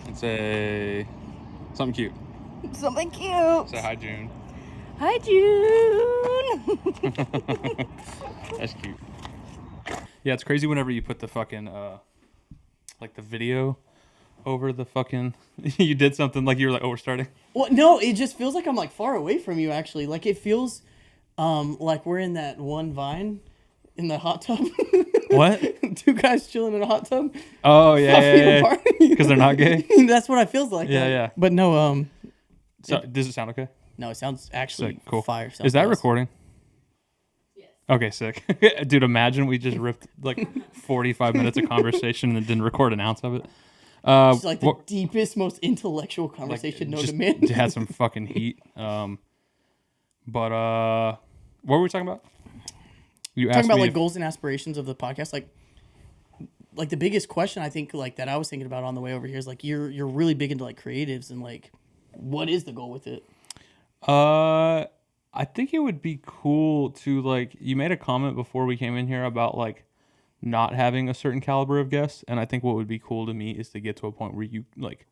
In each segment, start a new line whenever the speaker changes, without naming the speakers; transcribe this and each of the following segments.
And say something cute.
Something cute.
Say hi, June.
Hi, June.
That's cute. Yeah, it's crazy whenever you put the fucking like the video over the fucking. You did something like you were like, oh, we're starting.
Well, no, it just feels like I'm like far away from you. Actually, like it feels, like we're in that one Vine, in the hot tub.
What?
Two guys chilling in a hot tub.
Oh yeah. Because they're not gay.
That's what it feels like.
Yeah, yeah.
But no,
So does it sound okay?
no, it sounds actually
Sick, cool.
fire.
Is that
Sounds
recording?
Yes.
Okay, sick. Dude, imagine we just ripped like 45 minutes of conversation and didn't record an ounce of it.
It's like the deepest, most intellectual conversation known to man.
Had some fucking heat. But what were we talking about? You asked
Talking about
me
like
if-
goals and aspirations of the podcast, like the biggest question I think like that I was thinking about on the way over here is like you're really big into like creatives and like what is the goal with it?
I think it would be cool to like. You made a comment before we came in here about like not having a certain caliber of guests, and I think what would be cool to me is to get to a point where you like,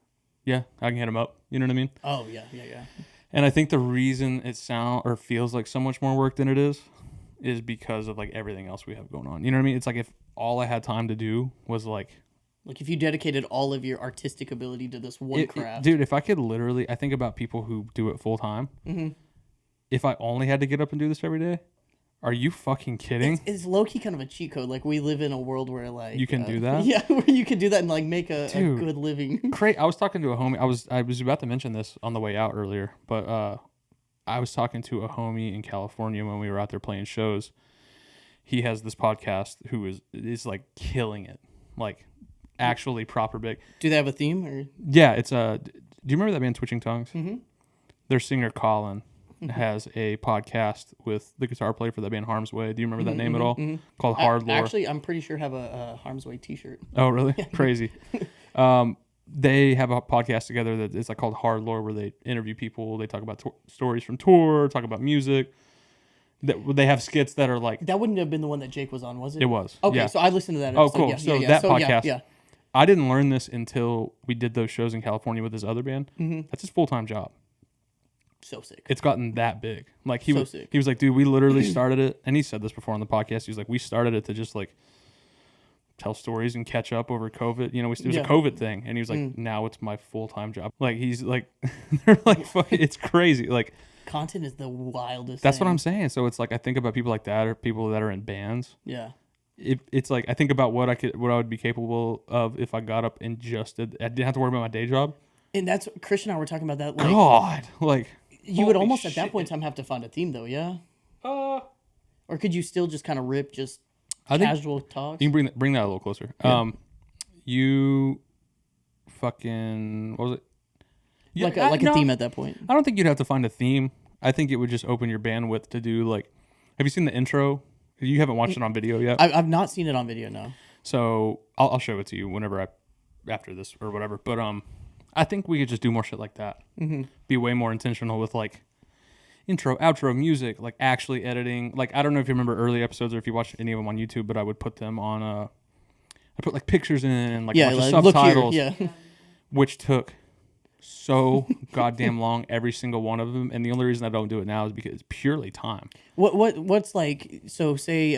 yeah, I can hit them up. You know what I mean?
Oh yeah, yeah, yeah.
And I think the reason it feels like so much more work than it is because of like everything else we have going on. You know what I mean? It's like if all I had time to do was like
if you dedicated all of your artistic ability to this one craft.
dude, if I could literally, I think about people who do it full time.
Mm-hmm.
If I only had to get up and do this every day, are you fucking kidding?
It's low key kind of a cheat code. Like we live in a world where like
You can do that?
Yeah, where you can do that and like make a good living.
Great. I was talking to a homie. I was about to mention this on the way out earlier, but I was talking to a homie in California when we were out there playing shows. He has this podcast who is like killing it, like actually proper big.
Do they have a theme or?
Yeah, it's do you remember that band Twitching Tongues?
Mm-hmm.
Their singer Colin has a podcast with the guitar player for that band Harm's Way. Do you remember that name at all?
Mm-hmm.
Called Hard Lore.
Actually, I'm pretty sure I have a Harm's Way T-shirt.
Oh, really? Crazy. They have a podcast together that is like called Hard Lore, where they interview people. They talk about stories from tour, talk about music. They have skits that are like.
That wouldn't have been the one that Jake was on, was it?
It was.
Okay,
yeah.
so I listened to that
Oh,
episode.
cool.
Yeah,
So
yeah.
that
so,
podcast.
Yeah.
I didn't learn this until we did those shows in California with his other band.
Mm-hmm.
That's his full-time job.
So sick.
It's gotten that big. Like he
sick.
was like, dude, we literally started it, and he said this before on the podcast. He was like, we started it to just like tell stories and catch up over COVID. You know, it was a COVID thing, and he was like, now it's my full-time job. Like he's like, they're like, fucking, it's crazy. Like
content is the wildest.
That's
thing.
what I'm saying. So it's like I think about people like that, or people that are in bands.
Yeah.
It's like I think about what I would be capable of if I got up and just I didn't have to worry about my day job.
And that's Christian and I were talking about that. Like,
God, like
you would almost at that point in time have to find a theme though, yeah.
Or
could you still just kind of rip casual talks?
You can bring that a little closer.
Yeah.
You fucking what was it?
Yeah, like a theme at that point.
I don't think you'd have to find a theme. I think it would just open your bandwidth to do like. Have you seen the intro? You haven't watched it on video yet.
I've not seen it on video, no.
So I'll show it to you whenever after this or whatever. But I think we could just do more shit like that.
Mm-hmm.
Be way more intentional with like intro, outro, music, like actually editing. Like I don't know if you remember early episodes or if you watched any of them on YouTube, but I would put them on I put like pictures in and like a bunch of subtitles,
look here,
which took so goddamn long, every single one of them. And the only reason I don't do it now is because it's purely time.
What's like, so say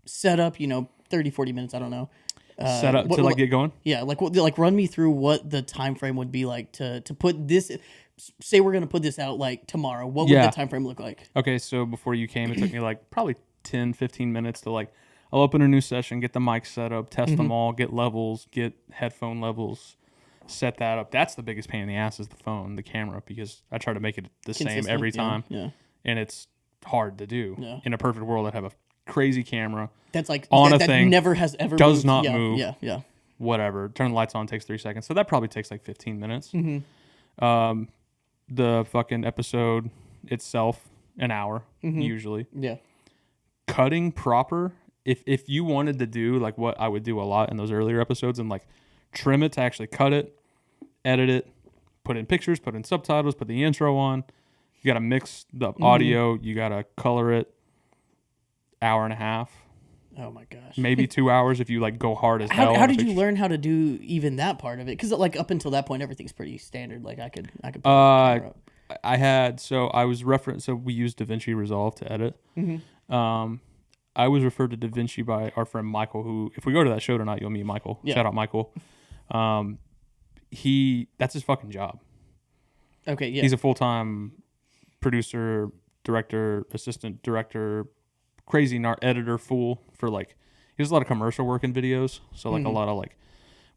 set up, 30, 40 minutes, I don't know.
Set up to like get going?
Yeah, like run me through what the time frame would be like to put this, say we're going to put this out like tomorrow. What would the time frame look like?
Okay, so before you came, it took me like probably 10, 15 minutes to like, I'll open a new session, get the mic set up, test them all, get levels, get headphone levels, set that up. That's the biggest pain in the ass is the phone, the camera, because I try to make it the same every time.
Yeah.
And it's hard to do.
Yeah.
In a perfect world, I'd have a crazy camera.
That's like
on
that
a thing.
Never has ever
does
moved.
not
Yeah,
move.
Yeah.
Whatever. Turn the lights on takes 3 seconds. So that probably takes like 15 minutes.
Mm-hmm.
The fucking episode itself, an hour, usually.
Yeah.
Cutting proper. If you wanted to do like what I would do a lot in those earlier episodes and like trim it to actually cut it, edit it, put in pictures, put in subtitles, put the intro on. You got to mix the audio. You got to color it. Hour and a half.
Oh my gosh.
Maybe 2 hours if you like go hard as hell.
How did you learn how to do even that part of it? Because like up until that point, everything's pretty standard. Like I could. Put the camera up.
So we used DaVinci Resolve to edit. I was referred to DaVinci by our friend Michael, who, if we go to that show tonight, you'll meet Michael. Yeah. Shout out Michael. That's his fucking job.
Okay, yeah.
He's a full-time producer, director, assistant director, crazy editor fool for like, he does a lot of commercial work in videos. So like a lot of like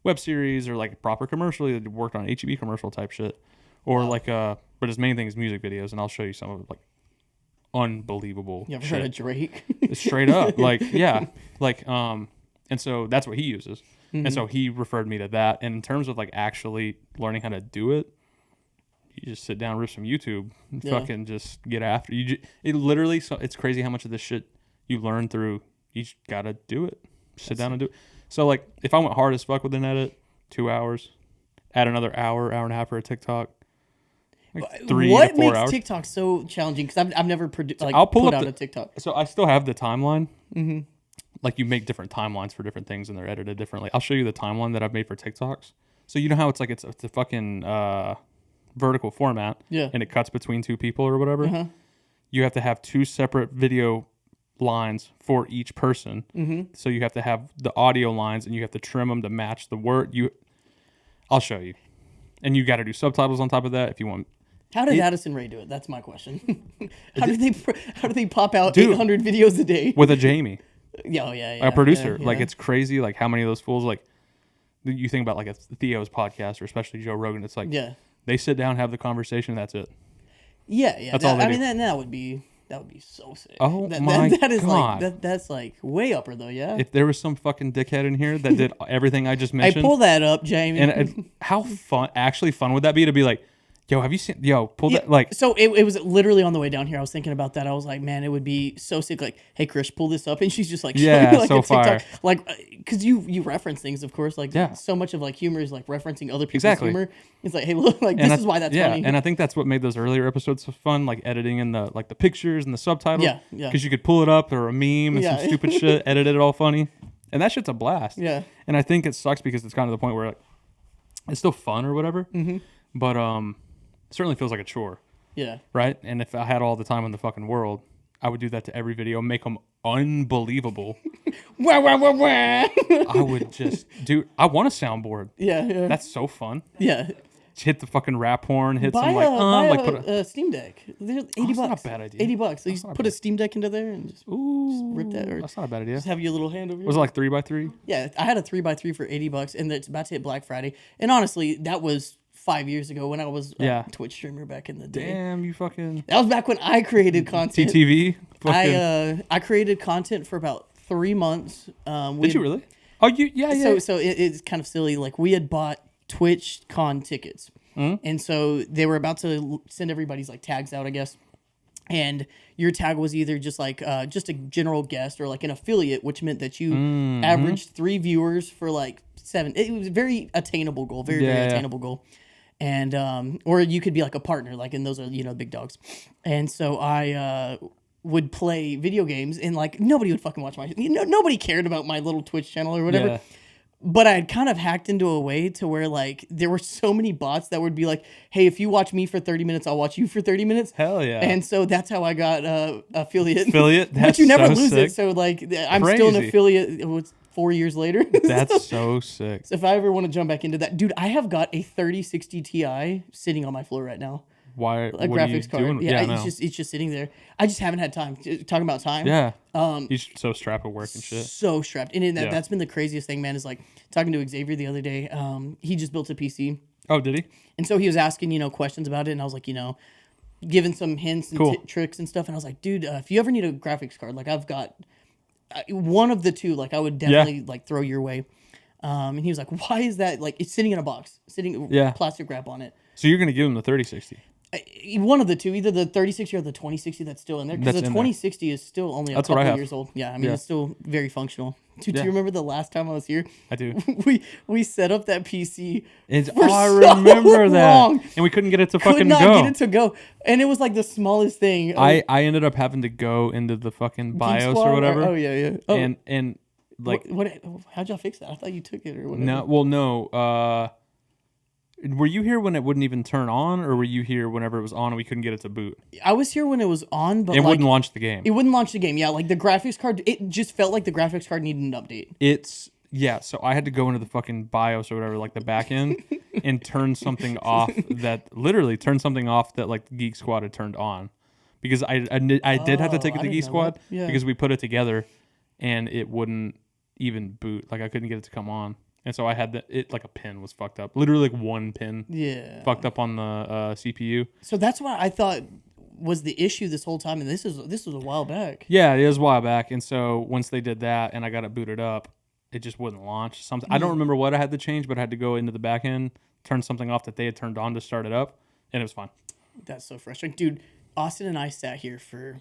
web series or like proper commercial. He worked on HEB commercial type shit. Or like, but his main thing is music videos. And I'll show you some of it, like unbelievable
You ever heard of Drake?
Straight up. Like, yeah. Like, and so that's what he uses. And so he referred me to that. And in terms of like actually learning how to do it, you just sit down, rip some YouTube, and fucking just get after it. Literally, so it's crazy how much of this shit you learn through. You just gotta do it. Sit down and do it. So like, if I went hard as fuck with an edit, 2 hours, add another hour and a half for a TikTok. Like 3
what
to 4
makes
hours.
TikTok so challenging? Because I've never
I'll pull
put
up
out a TikTok.
So I still have the timeline. Like you make different timelines for different things and they're edited differently. I'll show you the timeline that I've made for TikToks. So you know how it's like it's a fucking vertical format, and it cuts between two people or whatever. You have to have 2 separate video lines for each person. So you have to have the audio lines and you have to trim them to match the word. I'll show you, and you got to do subtitles on top of that if you want.
How did Addison Rae do it? That's my question. How do they pop out 800 videos a day
with a Jamie?
Yeah,
a producer. Like it's crazy. Like how many of those fools? Like you think about like a Theo's podcast or especially Joe Rogan. It's like they sit down, have the conversation. That's it.
Yeah.
That's all they do.
I mean, that would be so sick.
Oh my God.
Like that's like way upper though. Yeah.
If there was some fucking dickhead in here that did everything I just mentioned,
hey, pull that up, Jamie.
And how fun would that be to be like, yo, have you seen? Yo, pull that. Like,
so it was literally on the way down here. I was thinking about that. I was like, man, it would be so sick. Like, hey, Chris, pull this up, and she's just like, showing me, like
so
a TikTok,
fire.
like, because you reference things, of course. Like, so much of like humor is like referencing other people's humor. It's like, hey, look, like this is why that's funny.
And I think that's what made those earlier episodes so fun, like editing in the pictures and the subtitles.
Yeah.
Because you could pull it up or a meme and some stupid shit, edit it all funny, and that shit's a blast.
Yeah.
And I think it sucks because it's gotten to the point where like, it's still fun or whatever, but certainly feels like a chore.
Yeah.
Right? And if I had all the time in the fucking world, I would do that to every video, make them unbelievable. I would just, dude, I want a soundboard.
Yeah.
That's so fun.
Yeah.
Hit the fucking rap horn, hit
buy
some
put a Steam Deck. They're $80.
That's not a bad idea.
$80. So you just put a Steam Deck into there and just rip that. Or
that's not a bad idea.
Just have your little hand over here.
Was it like 3x3?
Yeah, I had a 3x3 for $80, and it's about to hit Black Friday. And honestly, that was 5 years ago when I was a Twitch streamer back in the day.
Damn, you fucking.
That was back when I created content.
TTV.
I created content for about 3 months.
Did you really? Oh, yeah.
So it's kind of silly. Like we had bought TwitchCon tickets, and so they were about to send everybody's like tags out, I guess. And your tag was either just like just a general guest or like an affiliate, which meant that you averaged 3 viewers for like 7. It was a very attainable goal, very attainable goal. And or you could be like a partner, like, and those are big dogs. And so I would play video games, and like nobody would fucking watch my nobody cared about my little Twitch channel or whatever. But I had kind of hacked into a way to where like there were so many bots that would be like, hey, if you watch me for 30 minutes, I'll watch you for 30 minutes.
Hell yeah.
And so that's how I got affiliate.
But
you never
so
lose
sick.
it. So like I'm still an affiliate. It's 4 years later.
That's so sick.
So if I ever want to jump back into that, dude, I have got a 3060 Ti sitting on my floor right now.
Why?
A graphics card.
Doing?
Yeah, it's just sitting there. I just haven't had time. Talking about time.
Yeah. He's so strapped at work and shit.
So strapped. And that's been the craziest thing, man, is like talking to Xavier the other day. He just built a PC.
Oh, did he?
And so he was asking, questions about it. And I was like, giving some hints and tricks and stuff. And I was like, dude, if you ever need a graphics card, like I've got one of the two, like I would definitely like throw your way. And he was like, why is that? Like it's sitting in a box, plastic wrap on it.
So you're going to give him the 3060?
One of the two, either the 3060 or the 2060 that's still in there. Because the
That's in there.
2060 is still only a
That's what I
couple
have.
years old. Yeah, I mean,
Yeah.
it's still very functional. Dude,
Yeah.
do you remember the last time I was here?
I do.
We set up that PC
I
so
remember that.
long.
And we couldn't get it to
Could
fucking
not
go.
get it to go. And it was like the smallest thing.
I ended up having to go into the fucking
Geek
BIOS
Squad
or whatever.
Oh, yeah. Oh,
And like
how'd y'all fix that? I thought you took it or whatever.
no. Were you here when it wouldn't even turn on, or were you here whenever it was on and we couldn't get it to boot?
I was here when it was on, but
It wouldn't launch the game.
It wouldn't launch the game. Yeah, like the graphics card, it just felt like the graphics card needed an update.
So I had to go into the fucking BIOS or whatever, like the back end, and turn something off that like the Geek Squad had turned on, because I did have to take it to
I didn't
Geek
know
Squad
that. Yeah.
because we put it together, and it wouldn't even boot. Like I couldn't get it to come on, and so I had like a pin was fucked up, literally like one pin fucked up on the CPU.
So that's what I thought was the issue this whole time, and this was a while back.
Yeah, it was a while back, and so once they did that and I got it booted up, it just wouldn't launch. Something I don't remember what I had to change, but I had to go into the back end, turn something off that they had turned on to start it up, and it was fine.
That's so frustrating, dude. Austin and I sat here for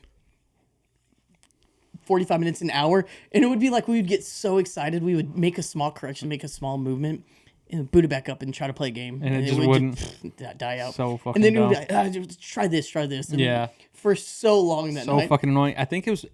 45 minutes, an hour, and it would be like we would get so excited, we would make a small correction, make a small movement, and boot it back up and try to play a game,
And it just wouldn't
die out.
So fucking
and then
dumb.
we would be like, just try this. And
Yeah.
for so long that
So
night.
fucking annoying. I think it was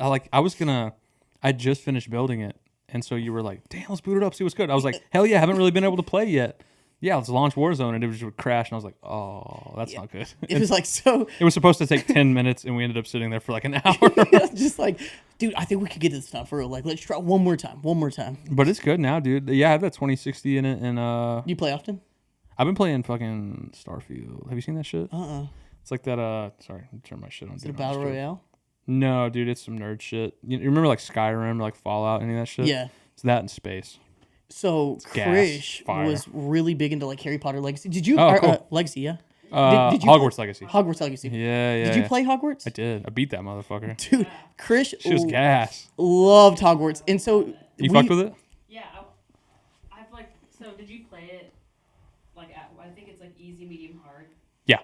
I just finished building it, and so you were like, damn, let's boot it up, see what's good. I was like, hell yeah, I haven't really been able to play yet. Yeah, let's launch Warzone, and it just would crash, and I was like, oh, that's not good.
It was like so.
It was supposed to take 10 minutes, and we ended up sitting there for like an hour.
Just like, dude, I think we could get this stuff for real. Like, let's try one more time.
But it's good now, dude. Yeah, I have that 2060 in it, and
You play often?
I've been playing fucking Starfield. Have you seen that shit?
Uh-uh.
It's like that. Sorry, let me turn my shit on.
Is it a battle royale?
No, dude, it's some nerd shit. You remember like Skyrim or like Fallout, any of that shit?
Yeah.
It's that in space.
So
gas,
Krish
fire.
was really big into like Harry Potter Legacy. Did you?
Oh, cool.
Legacy, yeah. Did you
Hogwarts
play?
Legacy.
Hogwarts Legacy.
Yeah.
Did you play Hogwarts?
I did. I beat that motherfucker.
Dude, Krish
She was gas.
loved Hogwarts, and so
You fucked with it?
Yeah, I've like. So did you play it? Like I think it's like easy, medium, hard.
Yeah,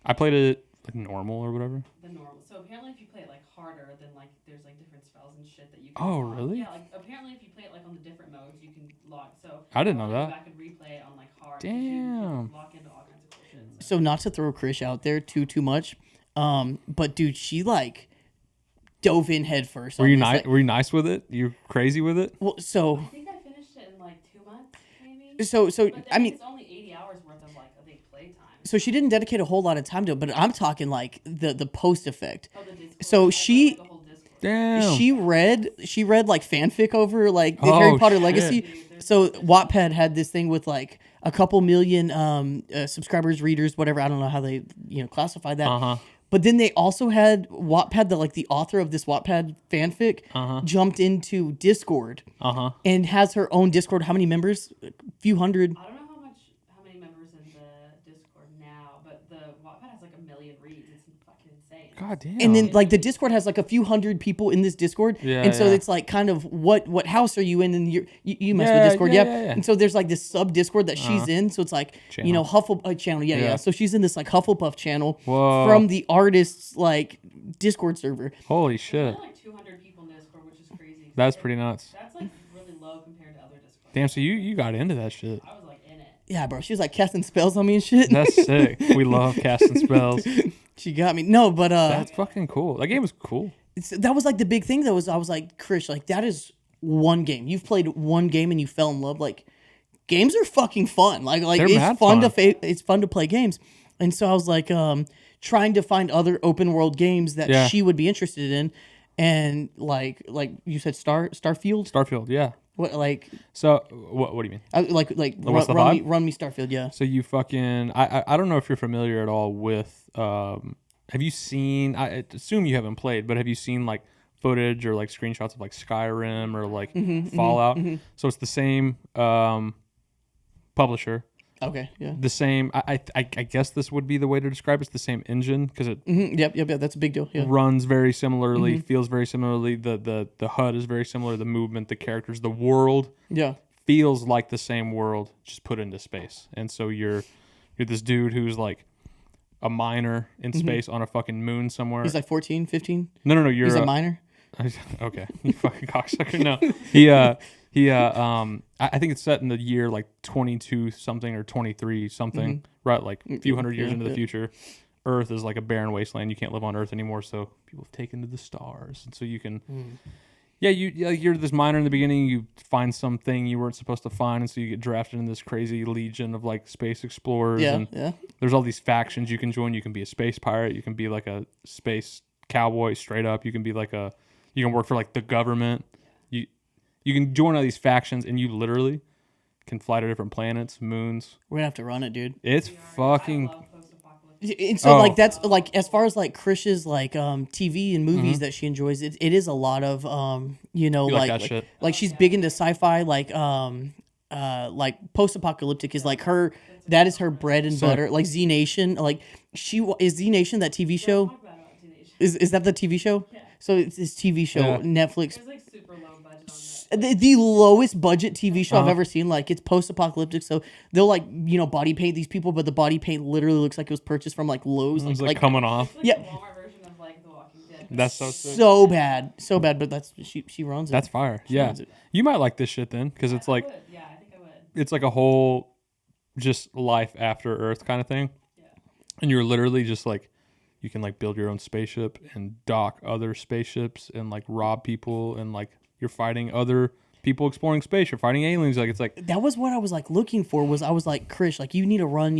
I played it like normal or whatever.
The normal. So apparently, if you play it like harder, then like there's like different spells and shit that you can.
Oh,
lock.
really?
Yeah, like apparently, if you play it like on the different modes, you can lock. So
I didn't know
I'll
that.
Go back and replay it on like hard. 'cause You
Damn.
can lock into all kinds of cool shit.
So not to throw Krish out there too much, but dude, she like dove in head first.
Were you
this,
nice?
like-
Were you nice with it? You crazy with it?
well, so
I think I finished it in like 2 months, maybe.
so
But then
I mean,
it's only 80 hours worth of like I think play time.
so she didn't dedicate a whole lot of time to it, but I'm talking like the post effect.
Oh, the Discord.
So
I
she-
played, like, the whole Discord.
Damn.
She read like fanfic over like the
Oh,
Harry Potter
shit.
Legacy. So Wattpad had this thing with like a couple million subscribers, readers, whatever. I don't know how they classify that.
Uh-huh.
But then they also had Wattpad, the author of this Wattpad fanfic, jumped into Discord and has her own Discord. How many members? A few hundred.
I don't know how many members in the Discord now, but the Wattpad has like 1 million reads. It's fucking insane.
God damn.
And then like the Discord has like a few hundred people in this Discord,
Yeah,
and so
yeah.
it's like kind of what house are you in? And you mess
Yeah,
with Discord,
yeah,
yep.
yeah.
And so there's like this sub Discord that she's in, so it's like
Channel.
Hufflepuff channel, yeah.
Yeah.
So she's in this like Hufflepuff channel
Whoa.
from the artist's like Discord server.
Holy
There's
shit.
only like 200 people in Discord, which is crazy.
That's pretty nuts.
That's like really low compared to other Discords.
Damn, so you got into that shit.
I was like in it.
Yeah, bro. She was like casting spells on me and shit.
That's sick. We love casting spells.
She got me. No, but
That's fucking cool. That game was cool.
that was like the big thing though. I was like, Krish, like that is one game. You've played one game and you fell in love. Like games are fucking fun. Like
They're
it's
mad
fun
fun.
it's fun to play games. And so I was like trying to find other open world games that
Yeah.
she would be interested in. And like you said, Starfield.
Starfield, yeah.
What like
So what do you mean?
like
What's the
run
vibe?
me Starfield. Yeah.
So you fucking I don't know if you're familiar at all with have you seen, I assume you haven't played, but have you seen like footage or like screenshots of like Skyrim or like Fallout? So it's the same publisher,
Okay. Yeah.
the same I guess this would be the way to describe it. It's the same engine because it
Yep. That's a big deal. Yeah.
runs very similarly, feels very similarly. The HUD is very similar. The movement, the characters, the world
Yeah.
feels like the same world just put into space. And so you're this dude who's like a miner in space on a fucking moon somewhere.
He's like 14, 15.
No. You're
He's a minor.
Okay, you fucking cocksucker. No, I think it's set in the year like 22 something or 23 something, right? Like a few hundred years into the future. Earth is like a barren wasteland. You can't live on Earth anymore, so people have taken to the stars, and so you can. You're this miner in the beginning. You find something you weren't supposed to find, and so you get drafted in this crazy legion of like space explorers. And there's all these factions you can join. You can be a space pirate. You can be like a space cowboy, straight up. You can be like you can work for like the government. You can join all these factions, and you literally can fly to different planets, moons.
We're gonna have to run it, dude.
It's fucking.
And so like that's like as far as like Krish's like TV and movies that she enjoys, it is a lot of like she's big into sci-fi, like post-apocalyptic is like her, that is her bread and butter. Like Z Nation, like is Z Nation that TV show? Is that the TV show?
Yeah.
So it's this TV show, Netflix.
There's like super low budget on that.
The lowest budget TV show I've ever seen. Like it's post-apocalyptic, so they'll like body paint these people, but the body paint literally looks like it was purchased from like Lowe's.
It's like coming off.
It's like the Walmart version of like The Walking Dead.
That's so sick.
So bad. But that's she runs it.
That's fire. Yeah, you might like this shit then, because it's like
I think I would.
it's like a whole just life after Earth kind of thing.
Yeah.
And you're literally just like. You can like build your own spaceship and dock other spaceships and like rob people, and like you're fighting other people exploring space. You're fighting aliens. Like it's like
that was what I was like looking for. I was like, Krish, like you need to run.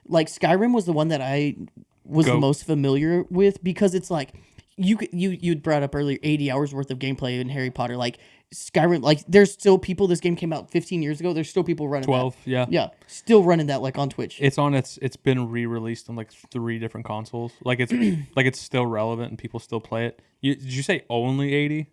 Like Skyrim was the one that I was the most familiar with, because it's like you brought up earlier 80 hours worth of gameplay in Harry Potter. Like Skyrim, like there's still people. This game came out 15 years ago. There's still people running
12.
That. Yeah, still running that like on Twitch.
It's been re-released on like 3 different consoles. Like it's like it's still relevant and people still play it. Did you say only 80?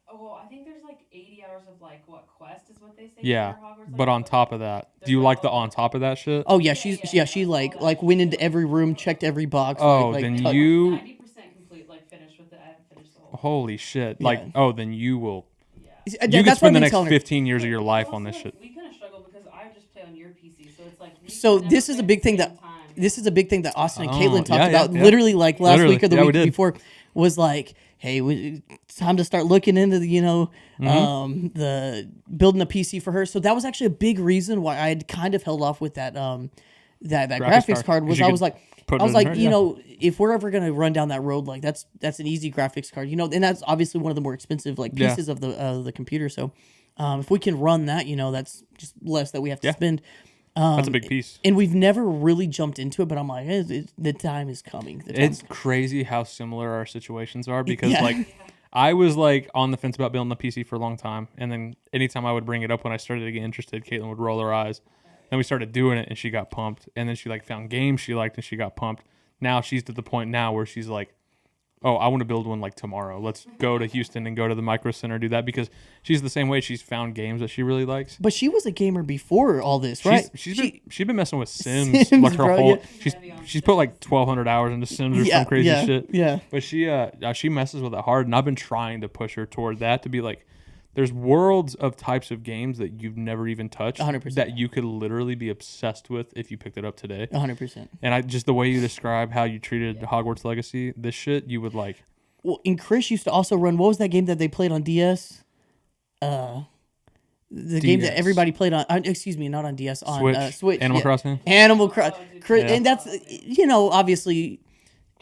I think there's like 80 hours of like what quest is what they say.
Yeah,
for Hogwarts
but on top of that, do you like the on top of that shit?
Oh yeah, she like went into every room, checked every box.
Oh,
like,
then
I'm
you
90% complete, like finished with it. I haven't finished the whole.
holy shit!
Yeah.
Like then you will.
Yeah.
You can spend the next 15 years of your life on this
Also,
shit.
We kind of struggle because I just play on your PC, so it's like.
So this is a big thing that Austin and Caitlin talked about.
Yeah.
Literally, like last week or the week
we did.
before, was like, "Hey, it's time to start looking into the the building a PC for her." So that was actually a big reason why I had kind of held off with that that graphics card. Was I was like, if we're ever gonna run down that road, like that's an easy graphics card, and that's obviously one of the more expensive like pieces of the computer. So if we can run that, that's just less that we have to spend.
That's a big piece.
And we've never really jumped into it, but I'm like, the time is coming.
It's crazy how similar our situations are, because like I was like on the fence about building a PC for a long time, and then anytime I would bring it up when I started to get interested, Caitlin would roll her eyes. Then we started doing it, and she got pumped. And then she like found games she liked, and she got pumped. Now she's to the point now where she's like, "Oh, I want to build one like tomorrow. Let's go to Houston and go to the Micro Center, do that," because she's the same way. She's found games that she really likes.
But she was a gamer before all this, right?
She's been messing with Sims like her whole. She's put like 1,200 hours into Sims or some crazy shit.
Yeah.
But she messes with it hard, and I've been trying to push her toward that, to be like, there's worlds of types of games that you've never even touched
100%.
that you could literally be obsessed with if you picked it up today.
100%.
And just the way you describe how you treated Hogwarts Legacy, this shit you would like.
Well, and Chris used to also run. What was that game that they played on DS? The game that everybody played on. Excuse me, not on DS. On Switch.
Animal Crossing.
Animal Crossing. And that's obviously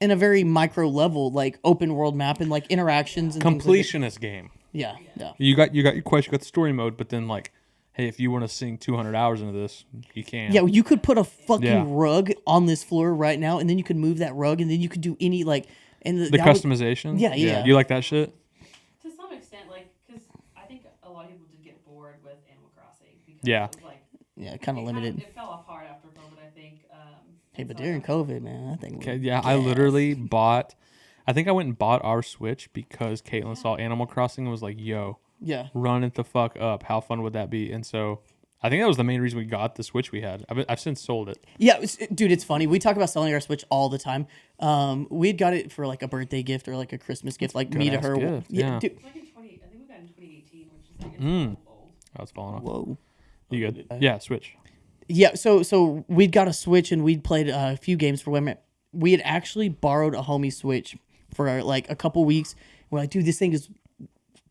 in a very micro level, like open world map and like interactions and
completionist game.
Yeah.
You got your quest, you got the story mode, but then like, hey, if you want to sink 200 hours into this, you can.
Yeah, you could put a fucking rug on this floor right now, and then you could move that rug, and then you could do any like and
the customization.
Yeah.
You like that shit?
To some extent, like, because I think a lot of people did get bored with Animal Crossing because it was like
kind of limited.
It fell off hard after COVID, I think.
Hey, but during COVID, man, I think.
Okay, yeah, I literally bought. I think I went and bought our Switch because Caitlin saw Animal Crossing and was like, "Yo, run it the fuck up! How fun would that be?" And so I think that was the main reason we got the Switch we had. I've since sold it.
Yeah, dude, it's funny. We talk about selling our Switch all the time. We had got it for like a birthday gift or like a Christmas gift, like me to her.
Gift, yeah.
Dude.
It's like in I think we got it in 2018, which is like it's old.
Oh, it's falling off.
Whoa.
You good? Yeah, Switch.
Yeah, so we'd got a Switch and we'd played a few games for women. We had actually borrowed a homie Switch for like a couple weeks. We're like, dude, this thing is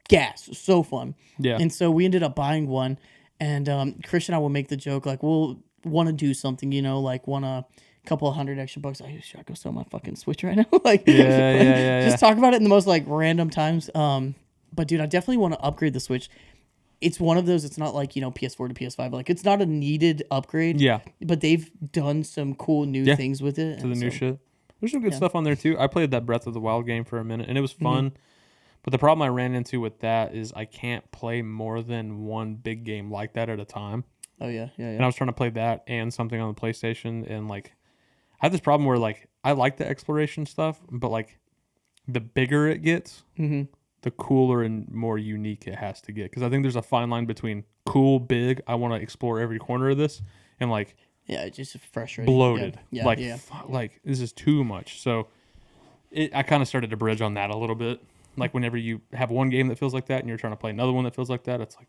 gas, so fun.
Yeah.
And so we ended up buying one, and Christian and I will make the joke like, we'll want to do something, like want a couple of $100 extra bucks. Should I go sell my fucking Switch right now? Like, just talk about it in the most like random times. But dude, I definitely want to upgrade the Switch. It's one of those. It's not like PS4 to PS5. Like it's not a needed upgrade.
Yeah.
But they've done some cool new things with it.
To the new shit. There's some good stuff on there too. I played that Breath of the Wild game for a minute, and it was fun. But the problem I ran into with that is I can't play more than one big game like that at a time.
Oh yeah.
And I was trying to play that and something on the PlayStation, and like I have this problem where like I like the exploration stuff, but like the bigger it gets, the cooler and more unique it has to get. Because I think there's a fine line between cool, big, I want to explore every corner of this, and like
it's just frustrating,
bloated.
Yeah.
Like this is too much. So I kind of started to bridge on that a little bit. Like whenever you have one game that feels like that and you're trying to play another one that feels like that, it's like,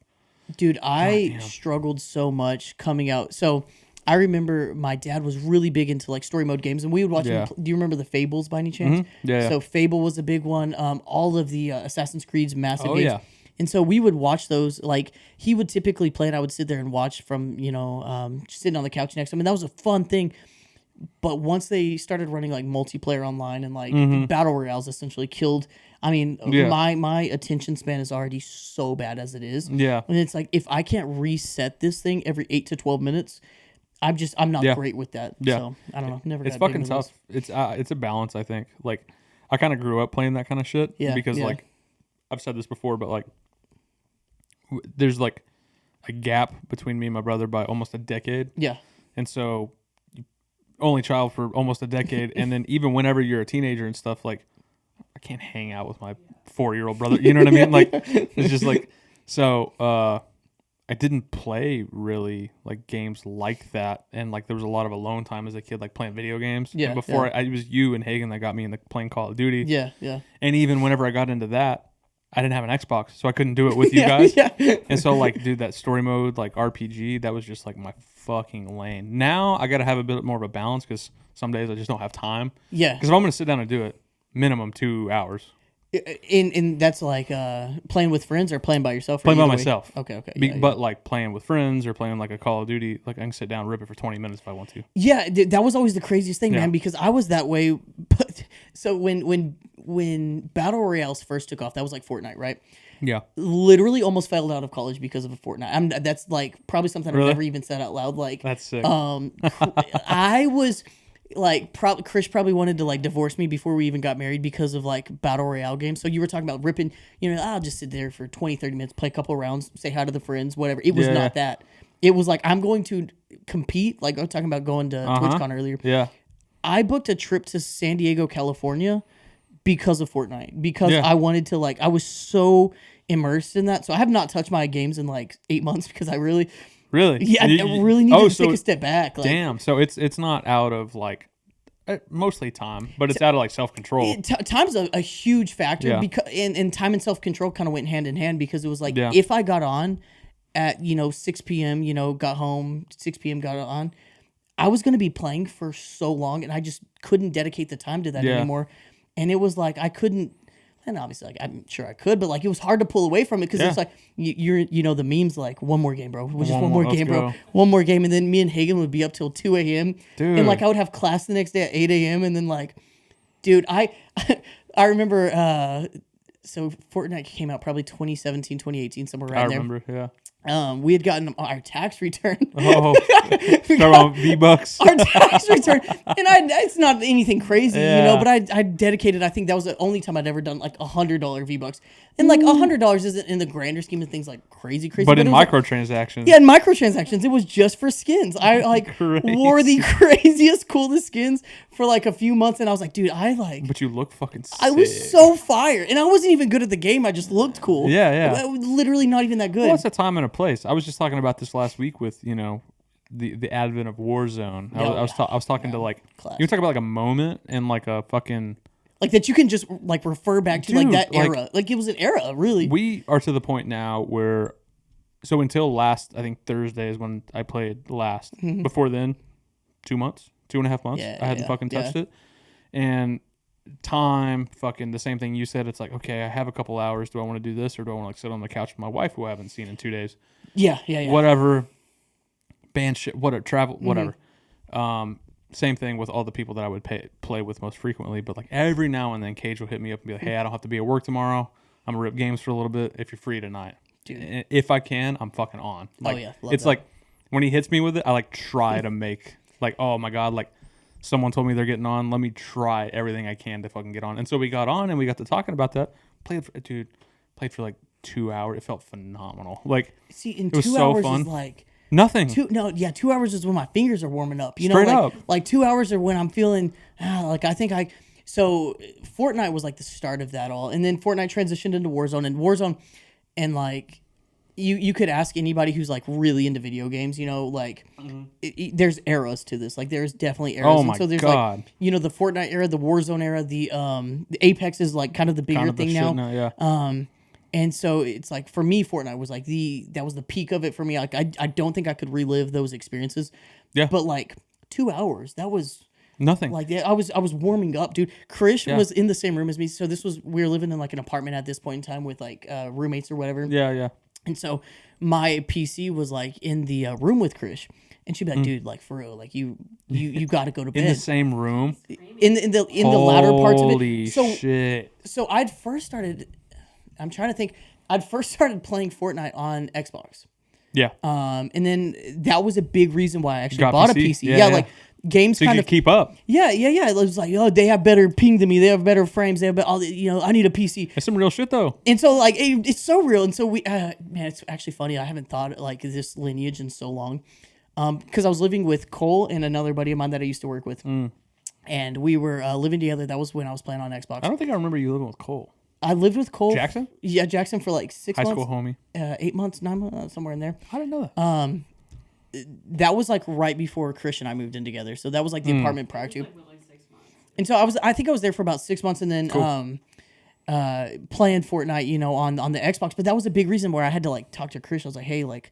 dude, I struggled so much coming out. So I remember my dad was really big into like story mode games, and we would watch him. Do you remember the Fables by any chance?
Yeah.
So Fable was a big one. All of the Assassin's Creed's massive games.
Yeah.
And so we would watch those. Like he would typically play, and I would sit there and watch from sitting on the couch next to him, and that was a fun thing. But once they started running like multiplayer online and like battle royales, essentially killed. I mean, my attention span is already so bad as it is.
Yeah.
And it's like if I can't reset this thing every 8 to 12 minutes, I'm not great with that.
Yeah.
So I don't know. Never.
It's
got
fucking tough. It's a balance, I think. Like I kind of grew up playing that kind of shit.
Yeah.
Because like I've said this before, but like there's like a gap between me and my brother by almost a decade.
Yeah.
And so only child for almost a decade, and then even whenever you're a teenager and stuff, like I can't hang out with my 4-year-old brother. You know what I mean? Like it's just like so. I didn't play really like games like that, and like there was a lot of alone time as a kid, like playing video games.
Yeah.
And before it was you and Hagen that got me into playing Call of Duty.
Yeah. Yeah.
And even whenever I got into that, I didn't have an Xbox, so I couldn't do it with you guys.
Yeah.
And so like, dude, that story mode, like RPG, that was just like my fucking lane. Now I got to have a bit more of a balance because some days I just don't have time.
Yeah.
Because if I'm going to sit down and do it, minimum 2 hours.
And that's like playing with friends or playing by yourself?
Playing by myself.
Okay.
But like playing with friends or playing like a Call of Duty, like I can sit down and rip it for 20 minutes if I want to.
Yeah, that was always the craziest thing, man, because I was that way. But so when Battle Royales first took off, that was like Fortnite, right?
Yeah.
Literally almost failed out of college because of a Fortnite. That's like probably something
Really?
I've never even said out loud. Like
That's sick.
I was like, Chris probably wanted to like divorce me before we even got married because of like Battle Royale games. So you were talking about ripping, I'll just sit there for 20, 30 minutes, play a couple rounds, say hi to the friends, whatever. It was not that. It was like, I'm going to compete. Like I was talking about going to TwitchCon earlier.
Yeah.
I booked a trip to San Diego, California because of Fortnite, because I wanted to I was so immersed in that. So I have not touched my games in like 8 months because I really, I really need to take a step back. Like,
damn. So it's not out of like mostly time, but it's out of like self-control.
Time's a huge factor because and time and self-control kind of went hand in hand because it was like if I got on at 6 p.m. Got home 6 p.m. got on, I was going to be playing for so long and I just couldn't dedicate the time to that anymore. And it was like I couldn't. And obviously, like I'm sure I could, but like it was hard to pull away from it because it's like you're the memes like one more game, bro. Just one more game, bro. One more game, and then me and Hagen would be up till 2 a.m.
Dude.
And like I would have class the next day at 8 a.m. And then like, dude, I remember. So Fortnite came out probably 2017, 2018, somewhere around there.
I remember, yeah.
We had gotten our tax return.
Oh, start on V-Bucks.
Our tax return, and it's not anything crazy, but I dedicated. I think that was the only time I'd ever done like $100 V-Bucks, and like $100 isn't in the grander scheme of things like crazy.
But in microtransactions,
in microtransactions, it was just for skins. I like wore the craziest, coolest skins for like a few months, and I was like, dude,
But you look fucking sick.
I was so fire, and I wasn't even good at the game. I just looked cool.
Yeah.
I was literally not even that good.
Well, it's a time and a place. I was just talking about this last week with the advent of Warzone. I was talking to like
Classic.
you were talking about like a moment and like a fucking
like that you can just like refer back to like that era. Like it was an era, really.
We are to the point now where So until last, I think Thursday is when I played last. Before then, 2 months, 2.5 months,
Yeah,
I hadn't fucking touched it. And time, fucking the same thing you said. It's like, okay, I have a couple hours. Do I want to do this or do I want to like sit on the couch with my wife who I haven't seen in 2 days?
Yeah.
Whatever. Band shit, whatever, travel, whatever. Same thing with all the people that I would play with most frequently. But like every now and then, Cage will hit me up and be like, hey, I don't have to be at work tomorrow. I'm going to rip games for a little bit if you're free tonight. Dude. If I can, I'm fucking on. Like, it's that. Like when he hits me with it, I like try to make like, oh my God, like someone told me they're getting on. Let me try everything I can to fucking get on. And so we got on and we got to talking about that. Played for like 2 hours. It felt phenomenal. Like,
see, in
it was
2
so
hours
fun.
is like
nothing.
2 hours is when my fingers are warming up. You
Straight
know,
up.
Like 2 hours are when I'm feeling like I think I. So Fortnite was like the start of that all, and then Fortnite transitioned into Warzone, and like you could ask anybody who's like really into video games, you know, like there's eras to this. Like there's definitely eras.
Oh my
and so there's
God.
like, you know, the Fortnite era, the Warzone era, the Apex is like kind of the bigger thing now.
Yeah.
And so it's like for me, Fortnite was like that was the peak of it for me. Like I don't think I could relive those experiences.
Yeah.
But like 2 hours, that was
Nothing.
like I was warming up, dude. Krish was in the same room as me. So we were living in like an apartment at this point in time with like roommates or whatever.
Yeah.
And so my PC was like in the room with Krish, and she'd be like, "Dude, like for real, like you got to go to bed."
In the same room.
In the latter parts of it.
Holy shit!
So I'd first started. I'm trying to think. I'd first started playing Fortnite on Xbox.
Yeah.
And then that was a big reason why I actually
Got
bought
PC?
a PC.
Yeah.
Like games
So you
kind
could
of
keep up.
Yeah. It was like, oh, they have better ping than me. They have better frames. They have all. You know, I need a PC.
That's some real shit though.
And so like it's so real. And so man, it's actually funny. I haven't thought like this lineage in so long, because I was living with Cole and another buddy of mine that I used to work with, and we were living together. That was when I was playing on Xbox.
I don't think I remember you living with Cole.
I lived with Cole.
Jackson?
Yeah, Jackson for like 6 months.
High school homie.
8 months, 9 months, somewhere in there.
I didn't know that.
That was like right before Chris and I moved in together. So that was like the apartment prior to.
Like literally 6 months.
And so I think I was there for about 6 months, and then playing Fortnite, you know, on the Xbox. But that was a big reason where I had to like talk to Chris. I was like, hey, like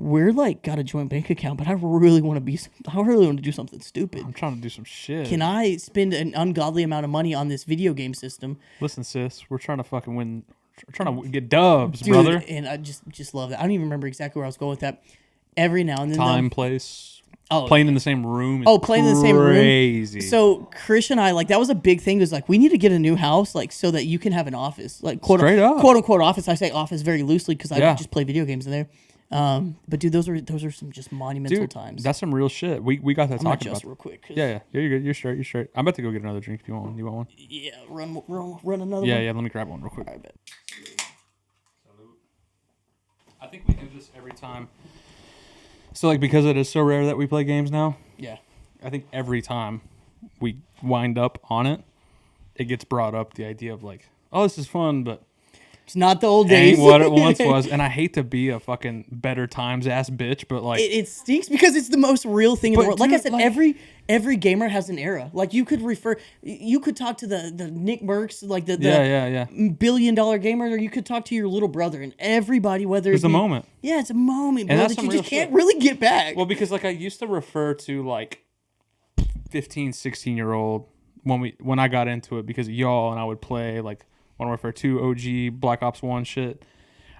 we're like got a joint bank account, but I really want to do something stupid.
I'm trying to do some shit.
Can I spend an ungodly amount of money on this video game system?
Listen, sis, we're trying to fucking win. We're trying to get dubs,
Dude,
brother.
And I just love that. I don't even remember exactly where I was going with that. Every now and then,
Time, place.
Oh,
playing in the same room.
Playing in the same room.
Crazy.
So Chris and I, like, that was a big thing. Was like, we need to get a new house, like, so that you can have an office, like quote unquote office. I say office very loosely because I just play video games in there. But dude, those are some just monumental times.
That's some real shit. We got that talking about
real quick.
Yeah, you're good. You're straight. I'm about to go get another drink if you want one. You want one?
Yeah, run another one.
Yeah. Let me grab one real quick.
I bet.
I think we do this every time. So, like, because it is so rare that we play games now,
Yeah.
I think every time we wind up on it, it gets brought up the idea of, like, oh, this is fun, but
It's not the old days.
ain't what it once was. And I hate to be a fucking better times ass bitch, but, like...
It stinks because it's the most real thing in the world. Like I
dude,
said,
like-
every gamer has an era. Like, you could talk to the Nick Merckx, like the $1 billion gamer, or you could talk to your little brother, and everybody, whether
It's a moment.
Yeah, it's a moment,
And
bro,
that's
that
some
you
real
just can't
shit.
really get back.
Well, because, like, I used to refer to, like, 15, 16-year-old when I got into it because of y'all, and I would play, like, Modern Warfare 2, OG, Black Ops 1 shit.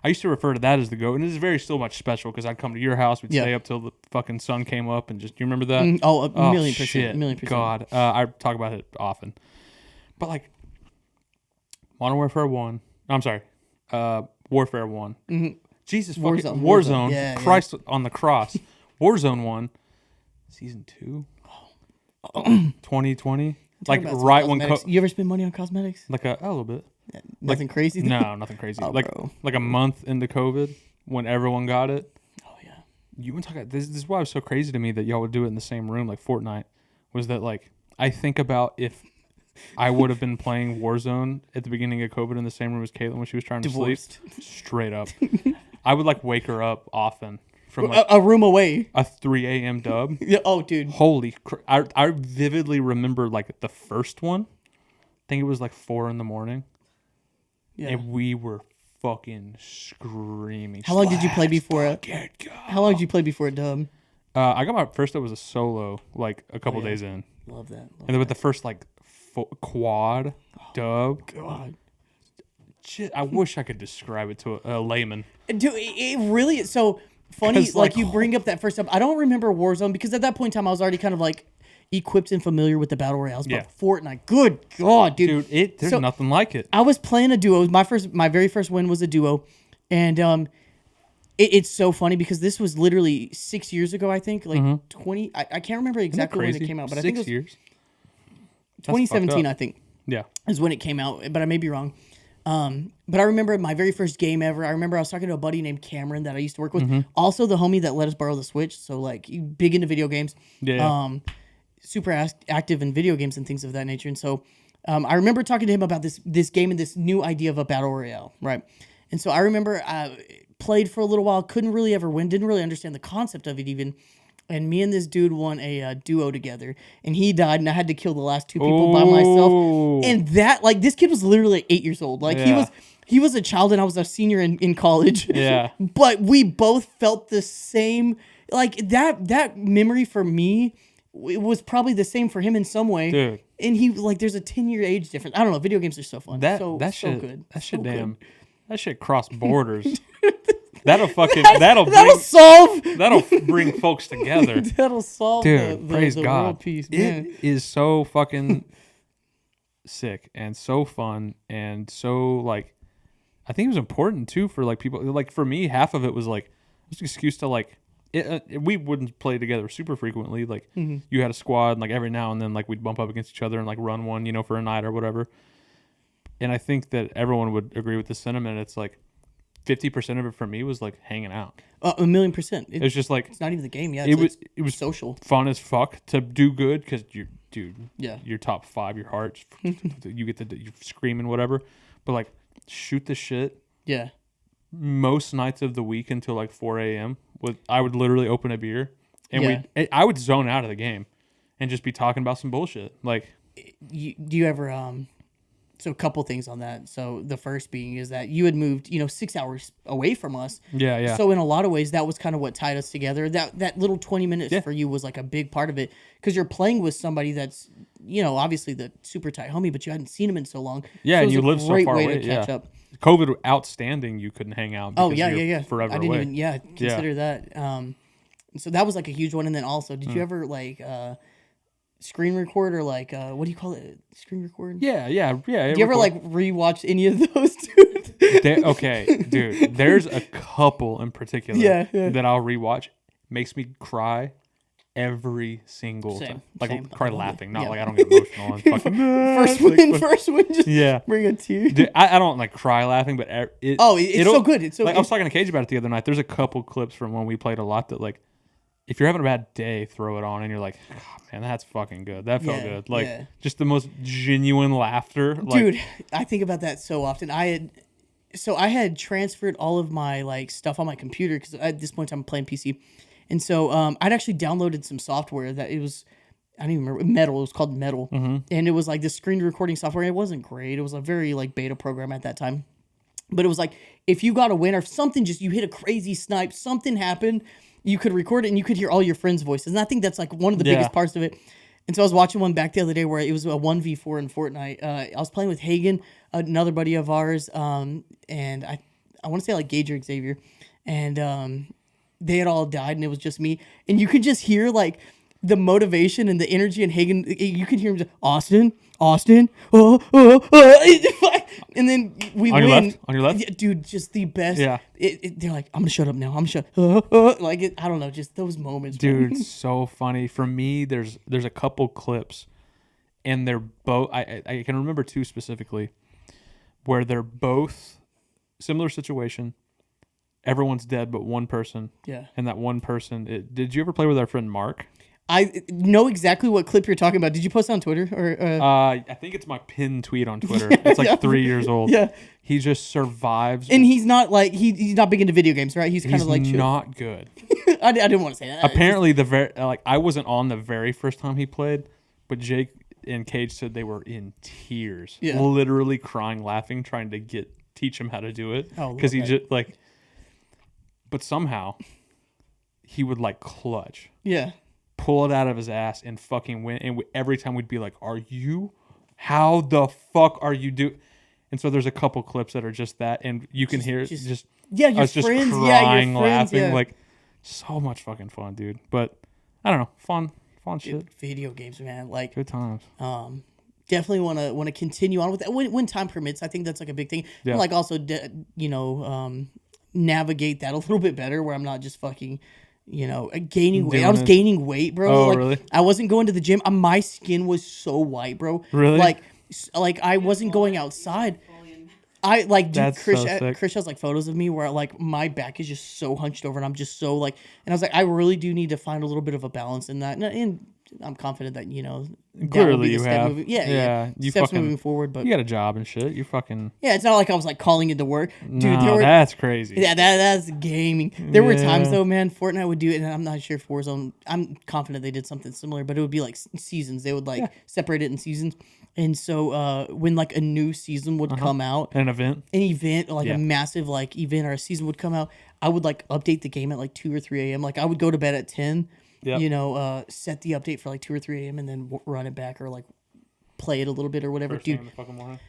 I used to refer to that as the GOAT, and it is very still much special because I'd come to your house, we'd stay up till the fucking sun came up, and just, you remember that?
A million percent.
Shit.
A million percent.
God, I talk about it often. But, like, Modern Warfare 1, I'm sorry, Warfare 1.
Mm-hmm.
Jesus fucking
Warzone.
Warzone.
Yeah,
Christ on the cross. Warzone 1, Season 2, 2020. Like, right when...
You ever spend money on cosmetics?
Like a little bit.
Nothing crazy?
No, nothing crazy.
Oh, bro.
Like a month into COVID when everyone got it.
Oh, yeah.
You want to talk about this is why it was so crazy to me that y'all would do it in the same room like Fortnite, was that, like, I think about if I would have been playing Warzone at the beginning of COVID in the same room as Caitlin when she was trying to sleep. Straight up. I would, like, wake her up often from, like,
a room away.
a 3 a.m. dub.
Yeah. Oh, dude.
Holy I vividly remember, like, the first one. I think it was like 4 a.m.
Yeah.
And we were fucking screaming.
How long did you play before it?
Fucking go.
How long did you play before it dub?
I got my first. It was a solo, like a couple days in,
Love that. Love
and then with the first like quad dub.
God.
Shit, I wish I could describe it to a layman.
Dude, it really is so funny.
'Cause,
Like
like,
you bring up that first up. I don't remember Warzone because at that point in time I was already kind of like equipped and familiar with the battle royales. But
Yeah.
Fortnite, good God, dude.
There's
So-
nothing like it.
I was playing a duo. My very first win was a duo, and it's so funny because this was literally 6 years ago. I think like 20. I can't remember
Isn't that
exactly when it
crazy?
came out, but I
6
think it was
years.
2017.
up.
I think
Yeah.
is when it came out, but I may be wrong. But I remember my very first game ever. I remember I was talking to a buddy named Cameron that I used to work with. Also, the homie that let us borrow the Switch. So like big into video games.
Yeah.
Super active in video games and things of that nature. And so I remember talking to him about this game and this new idea of a battle royale, right? And so I remember I played for a little while, couldn't really ever win, didn't really understand the concept of it even. And me and this dude won a duo together, and he died, and I had to kill the last two people by myself. And that, like, this kid was literally 8 years old. Like he was a child, and I was a senior in college.
Yeah.
But we both felt the same. Like that memory for me, it was probably the same for him in some way.
Dude.
And he like there's a 10-year age difference. I don't know. Video games are so fun.
That
so
shit,
good.
That shit,
So
damn.
good.
That shit cross borders. That'll bring folks together.
That'll solve
Dude,
the
praise
world
God.
peace, man.
It is so fucking sick and so fun and so like I think it was important too for like people like for me half of it was like just an excuse to like we wouldn't play together super frequently like you had a squad and like every now and then like we'd bump up against each other and like run one, you know, for a night or whatever. And I think that everyone would agree with this sentiment. It's like 50% of it for me was like hanging out.
1,000,000%.
It was just like
It's not even the game. Yeah,
it was
social.
fun as fuck to do good because
Yeah.
you're top 5, your heart's you get you're screaming whatever, but like shoot the shit.
Yeah.
Most nights of the week until like 4 a.m. I would literally open a beer and
Yeah.
I would zone out of the game and just be talking about some bullshit. Like,
Do you ever so a couple things on that. So the first being is that you had moved, 6 hours away from us.
yeah.
So in a lot of ways, that was kind of what tied us together. That little 20 minutes
Yeah.
for you was like a big part of it because you're playing with somebody that's, obviously the super tight homie, but you hadn't seen him in so long.
Yeah,
so
and
it
you
was
live
a
so
great
far
way
away.
to catch
Yeah.
up.
COVID outstanding, you couldn't hang out.
Oh
Because
yeah,
you're Forever
I didn't
away.
even consider that. So that was like a huge one. And then also, did you ever like screen record or like what do you call it? Screen record?
Yeah.
Do you ever like rewatch any of those, dude?
Okay, dude. There's a couple in particular
Yeah.
that I'll rewatch. Makes me cry every single
Same,
time. Like
same.
cry
I love it.
laughing, not
Yeah.
like I don't get emotional and fucking
First win, just
yeah.
bring a tear.
Dude, I don't like cry laughing, but it's
It's so good. It's so
like I was talking to Cage about it the other night. There's a couple clips from when we played a lot that like if you're having a bad day, throw it on and you're like, oh, man, that's fucking good. That felt
Yeah,
good. Like
yeah.
just the most genuine laughter. Like,
Dude, I think about that so often. I had transferred all of my like stuff on my computer because at this point I'm playing PC, and so I'd actually downloaded some software that it was I don't even remember Metal. It was called Metal, and it was like this screen recording software. It wasn't great. It was a very like beta program at that time, but it was like if you got a win or something, just you hit a crazy snipe, something happened, you could record it and you could hear all your friends' voices, and I think that's like one of the biggest parts of it. And so I was watching one back the other day where it was a 1v4 in Fortnite. I was playing with Hagen, another buddy of ours, and I want to say like Gage or Xavier, and they had all died, and it was just me. And you could just hear like the motivation and the energy in Hagen. You could hear him just, Austin, and then we
on
win.
on your left?
Yeah, dude, just the best.
Yeah.
They're like, I'm gonna shut up now. I'm gonna shut. I don't know, just those moments, man.
Dude, so funny. For me, there's a couple clips, and they're both. I can remember two specifically, where they're both similar situation. Everyone's dead but one person.
Yeah.
And that one person. Did you ever play with our friend Mark?
I know exactly what clip you're talking about. Did you post it on Twitter or?
I think it's my pinned tweet on Twitter. It's like 3 years old.
Yeah.
He just survives.
And he's not like he's not big into video games, right? He's kind
He's
of like chill.
not good.
I didn't want to say that.
Apparently, I wasn't on the very first time he played, but Jake and Cage said they were in tears,
Yeah.
literally crying, laughing, trying to get teach him how to do it
Oh,
because he
okay.
just like. But somehow, he would like clutch,
Yeah.
pull it out of his ass, and fucking win. And every time we'd be like, "Are you? How the fuck are you do?" And so there's a couple clips that are just that, and you can hear just
Yeah, your
us just
friends.
crying,
Yeah, your friends.
laughing,
Yeah.
like so much fucking fun, dude. But I don't know, fun shit,
Dude, video games, man. Like,
good times.
definitely want to continue on with that when time permits. I think that's like a big thing.
Yeah.
And like also, navigate that a little bit better where I'm not just fucking, gaining weight. I
Doing
was
it.
gaining weight, bro.
Oh,
like,
really?
I wasn't going to the gym. My skin was so white, bro.
Really?
Like I wasn't going outside. I like, dude,
That's
Chris,
so sick.
Chris has like photos of me where like my back is just so hunched over and I'm just so like, and I was like, I really do need to find a little bit of a balance in that. And I'm confident that, that will
Clearly
be the
you
step
have.
moving. Yeah.
You
Steps
fucking
moving forward, but
you got a job and shit. You fucking.
yeah, it's not like I was like calling into work. Dude,
No, that's crazy.
yeah, that's gaming. There were times
Yeah.
though, man, Fortnite would do it, and I'm not sure if Warzone. I'm confident they did something similar, but it would be like seasons. They would like separate it in seasons, and so when like a new season would come out,
An event.
an event like
Yeah.
a massive like event or a season would come out, I would like update the game at like 2 or 3 a.m. Like I would go to bed at 10.
Yep.
Set the update for like 2 or 3 a.m. and then run it back or like play it a little bit or whatever.
First thing
Dude,
in the fucking morning.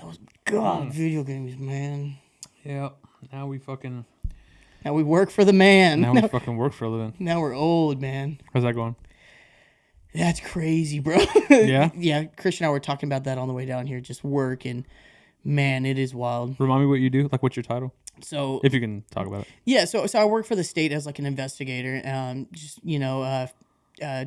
those God video games, man.
Yeah. Now we fucking.
Now we work for the man.
Now we fucking work for a living.
Now we're old, man.
How's that going?
That's crazy, bro.
Yeah?
Yeah, Christian and I were talking about that on the way down here, just work, and man, it is wild.
Remind me what you do. Like, what's your title?
So
If you can talk about it.
yeah, so I work for the state as like an investigator,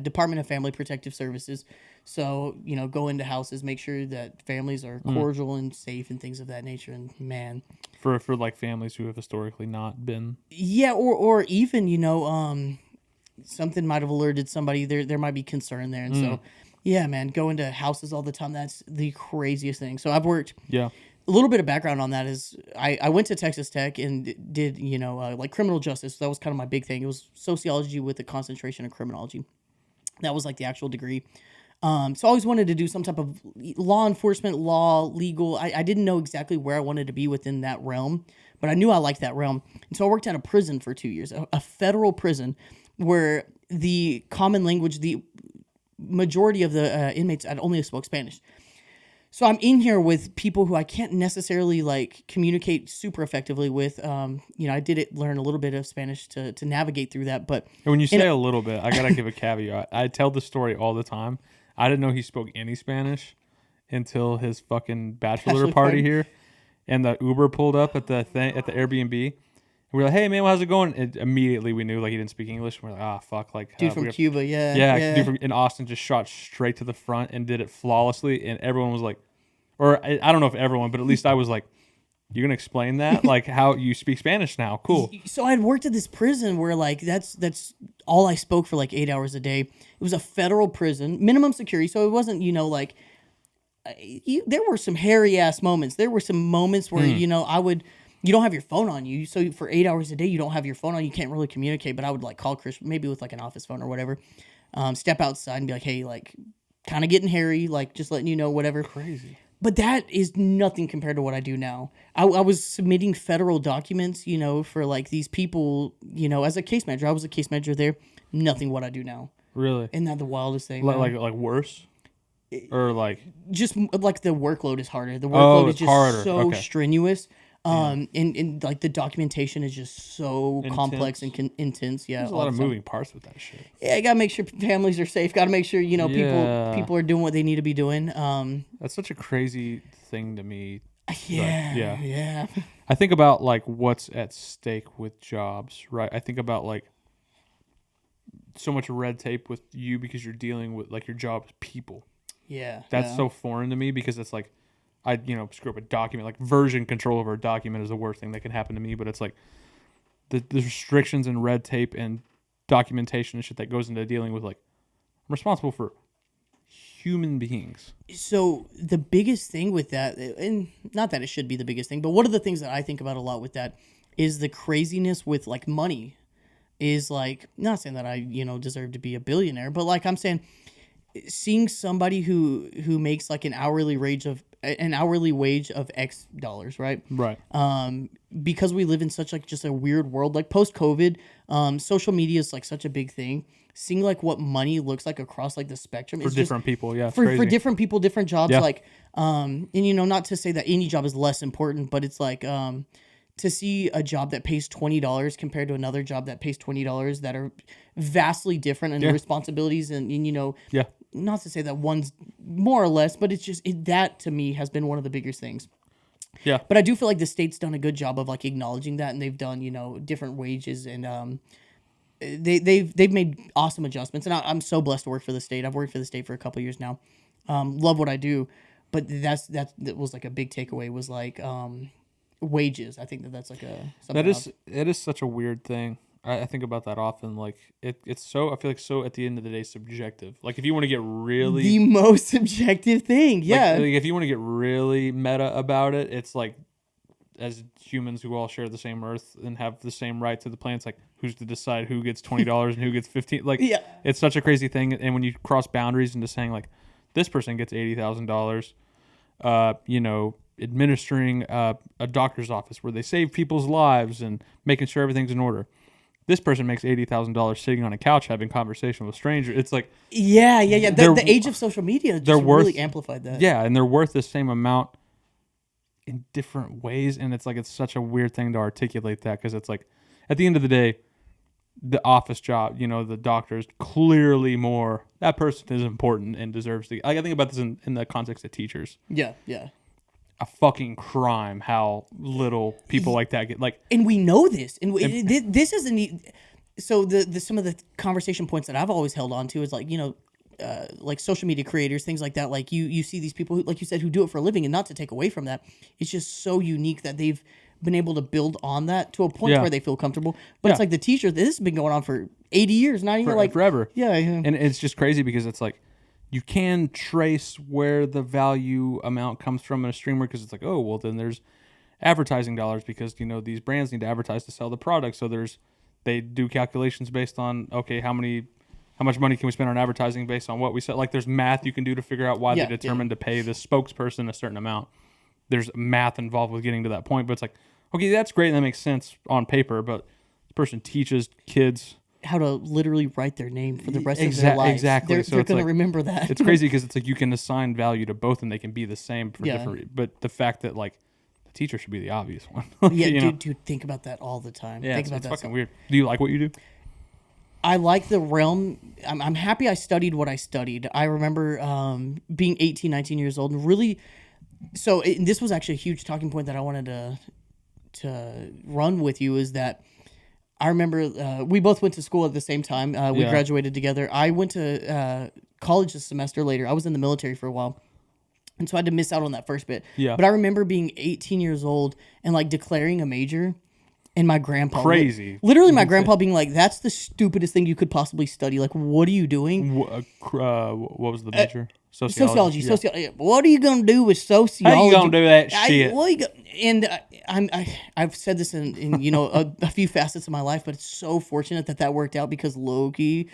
Department of Family Protective Services. So, go into houses, make sure that families are cordial and safe and things of that nature. And man,
For like families who have historically not been.
yeah, or even, something might have alerted somebody. There might be concern there. And so, yeah, man, go into houses all the time. That's the craziest thing. So I've worked.
Yeah.
A little bit of background on that is I went to Texas Tech and did, like criminal justice. That was kind of my big thing. It was sociology with a concentration in criminology. That was like the actual degree. So I always wanted to do some type of law enforcement, legal. I didn't know exactly where I wanted to be within that realm, but I knew I liked that realm. And so I worked at a prison for 2 years, a federal prison where the common language, the majority of the inmates had only spoke Spanish. So I'm in here with people who I can't necessarily like communicate super effectively with. I did learn a little bit of Spanish to navigate through that. But
And when you say a little bit, I gotta give a caveat. I tell the story all the time. I didn't know he spoke any Spanish until his fucking bachelor
Bachelor
party
party.
here, and the Uber pulled up at the Airbnb. And we were like, "Hey man, how's it going?" And immediately we knew like he didn't speak English. And we're like, "Ah, fuck!" Like
dude from Cuba, yeah,
yeah, dude from in Austin just shot straight to the front and did it flawlessly, and everyone was like, or I don't know if everyone, but at least I was like, "You're gonna explain that, like how you speak Spanish now? Cool."
So I had worked at this prison where like that's all I spoke for like 8 hours a day. It was a federal prison, minimum security, so it wasn't there were some hairy ass moments. There were some moments where you don't have your phone on you, so for 8 hours a day you don't have your phone on. You can't really communicate. But I would like call Chris, maybe with like an office phone or whatever. Step outside and be like, hey, like kind of getting hairy, like just letting you know whatever.
Crazy.
But that is nothing compared to what I do now. I was submitting federal documents, for like these people, as a case manager. I was a case manager there. Nothing what I do now.
Really?
Isn't that the wildest thing? man?
Like worse, or like
Just like the workload is harder. The workload is
it's
just
harder.
so
Okay.
strenuous. And like the documentation is just so complex and intense. Yeah,
there's a lot of moving parts with that shit.
Yeah, you gotta make sure families are safe. Gotta make sure
Yeah.
people are doing what they need to be doing.
That's such a crazy thing to me.
Yeah.
I think about like what's at stake with jobs, right? I think about like so much red tape with you because you're dealing with like your job is people.
Yeah,
That's so foreign to me because it's like I screw up a document, like version control over a document is the worst thing that can happen to me. But it's like the restrictions and red tape and documentation and shit that goes into dealing with like I'm responsible for human beings.
So the biggest thing with that, and not that it should be the biggest thing, but one of the things that I think about a lot with that is the craziness with like money. Is like, not saying that I deserve to be a billionaire, but like I'm saying, seeing somebody who makes like an hourly an hourly wage of X dollars, right?
Right.
Because we live in such like just a weird world, like post COVID, social media is like such a big thing. Seeing like what money looks like across like the spectrum
For
is
different people, yeah. It's
for
crazy.
different people, different jobs.
Yeah.
Like, and not to say that any job is less important, but it's like, to see a job that pays $20 compared to another job that pays $20 that are vastly different in the responsibilities and
Yeah.
not to say that one's more or less, but it's just that to me has been one of the biggest things.
Yeah.
But I do feel like the state's done a good job of like acknowledging that, and they've done different wages, and they've made awesome adjustments. And I'm so blessed to work for the state. I've worked for the state for a couple of years now. Love what I do, but that was like a big takeaway was like wages. I think that's like
it is such a weird thing. I think about that often. Like it's so, I feel like so at the end of the day subjective. Like if you want to get really
the most subjective thing, yeah.
Like if you want to get really meta about it, it's like as humans who all share the same earth and have the same right to the planet, it's like who's to decide who gets $20 and who gets 15? Like it's such a crazy thing. And when you cross boundaries into saying like this person gets $80,000, administering a doctor's office where they save people's lives and making sure everything's in order. This person makes $80,000 sitting on a couch having conversation with strangers. It's like
yeah. The age of social media just really amplified that.
Yeah, and they're worth the same amount in different ways, and it's like it's such a weird thing to articulate that because it's like at the end of the day, the office job, the doctor is clearly more. That person is important and deserves to. I think about this in the context of teachers.
Yeah.
A fucking crime how little people like that get
and we know this, and this isn't so the some of the conversation points that I've always held on to is like like social media creators, things like that. Like you see these people who, like you said, who do it for a living, and not to take away from that, it's just so unique that they've been able to build on that to a point where they feel comfortable. But it's like the teacher, this has been going on for 80 years, not even like
forever.
Yeah.
And it's just crazy because it's like you can trace where the value amount comes from in a streamer because it's like, oh, well, then there's advertising dollars because, these brands need to advertise to sell the product. So they do calculations based on, okay, how much money can we spend on advertising based on what we sell? Like there's math you can do to figure out why they determined to pay the spokesperson a certain amount. There's math involved with getting to that point, but it's like, okay, that's great and that makes sense on paper, but the person teaches kids
how to literally write their name for the rest of their lives.
Exactly.
They're going to remember that.
It's crazy because it's like you can assign value to both and they can be the same for different. But the fact that like the teacher should be the obvious one.
Dude, think about that all the time.
Yeah,
think
it's
about that
fucking weird. Do you like what you do?
I like the realm. I'm happy I studied what I studied. I remember being 18, 19 years old and really. So this was actually a huge talking point that I wanted to run with you is that. I remember we both went to school at the same time. We graduated together. I went to college a semester later. I was in the military for a while. And so I had to miss out on that first bit.
Yeah.
But I remember being 18 years old and like declaring a major. And my grandpa.
Crazy.
Literally my grandpa being like, that's the stupidest thing you could possibly study. Like, what are you doing?
What was the major?
Sociology. What are you going to do with sociology?
How you going to do that shit?
I've said this in a few facets of my life, but it's so fortunate that worked out because Loki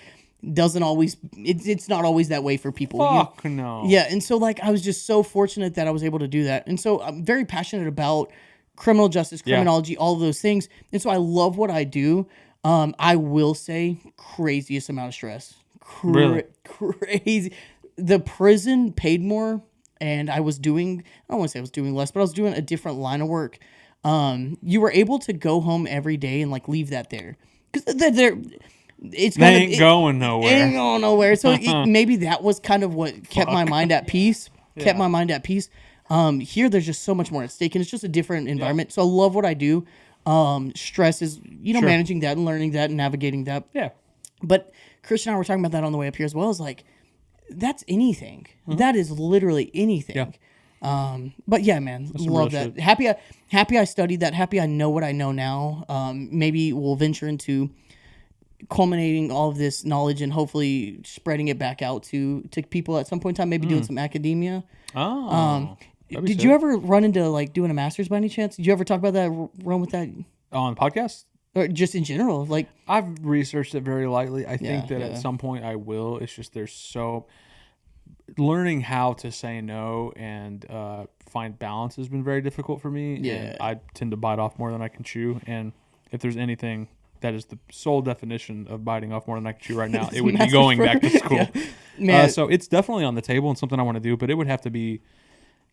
doesn't always, it's not always that way for people.
Fuck no.
Yeah. And so like, I was just so fortunate that I was able to do that. And so I'm very passionate about criminal justice, criminology, all of those things. And so I love what I do. I will say craziest amount of stress.
Really?
Crazy. The prison paid more and I don't want to say I was doing less, but I was doing a different line of work. You were able to go home every day and like leave that there. Because it
ain't going nowhere.
So maybe that was kind of what kept my mind at peace. Here, there's just so much more at stake, and it's just a different environment. So I love what I do. Stress is, managing that and learning that and navigating that.
Yeah.
But Christian and I were talking about that on the way up here as well. Is like, that's anything. Mm-hmm. That is literally anything. Yeah. But yeah, man, love that. Shit. Happy I studied that. Happy I know what I know now. Maybe we'll venture into culminating all of this knowledge and hopefully spreading it back out to people at some point in time. Maybe doing some academia.
Oh.
Did you ever run into like doing a master's by any chance? Did you ever talk about that? Run with that
on podcast?
Or just in general? Like
I've researched it very lightly. I think that at some point I will. It's just there's so learning how to say no and find balance has been very difficult for me.
Yeah.
And I tend to bite off more than I can chew. And if there's anything that is the sole definition of biting off more than I can chew right now, it would be
Massive
going back to school.
Yeah. Man,
So it's definitely on the table and something I want to do, but it would have to be.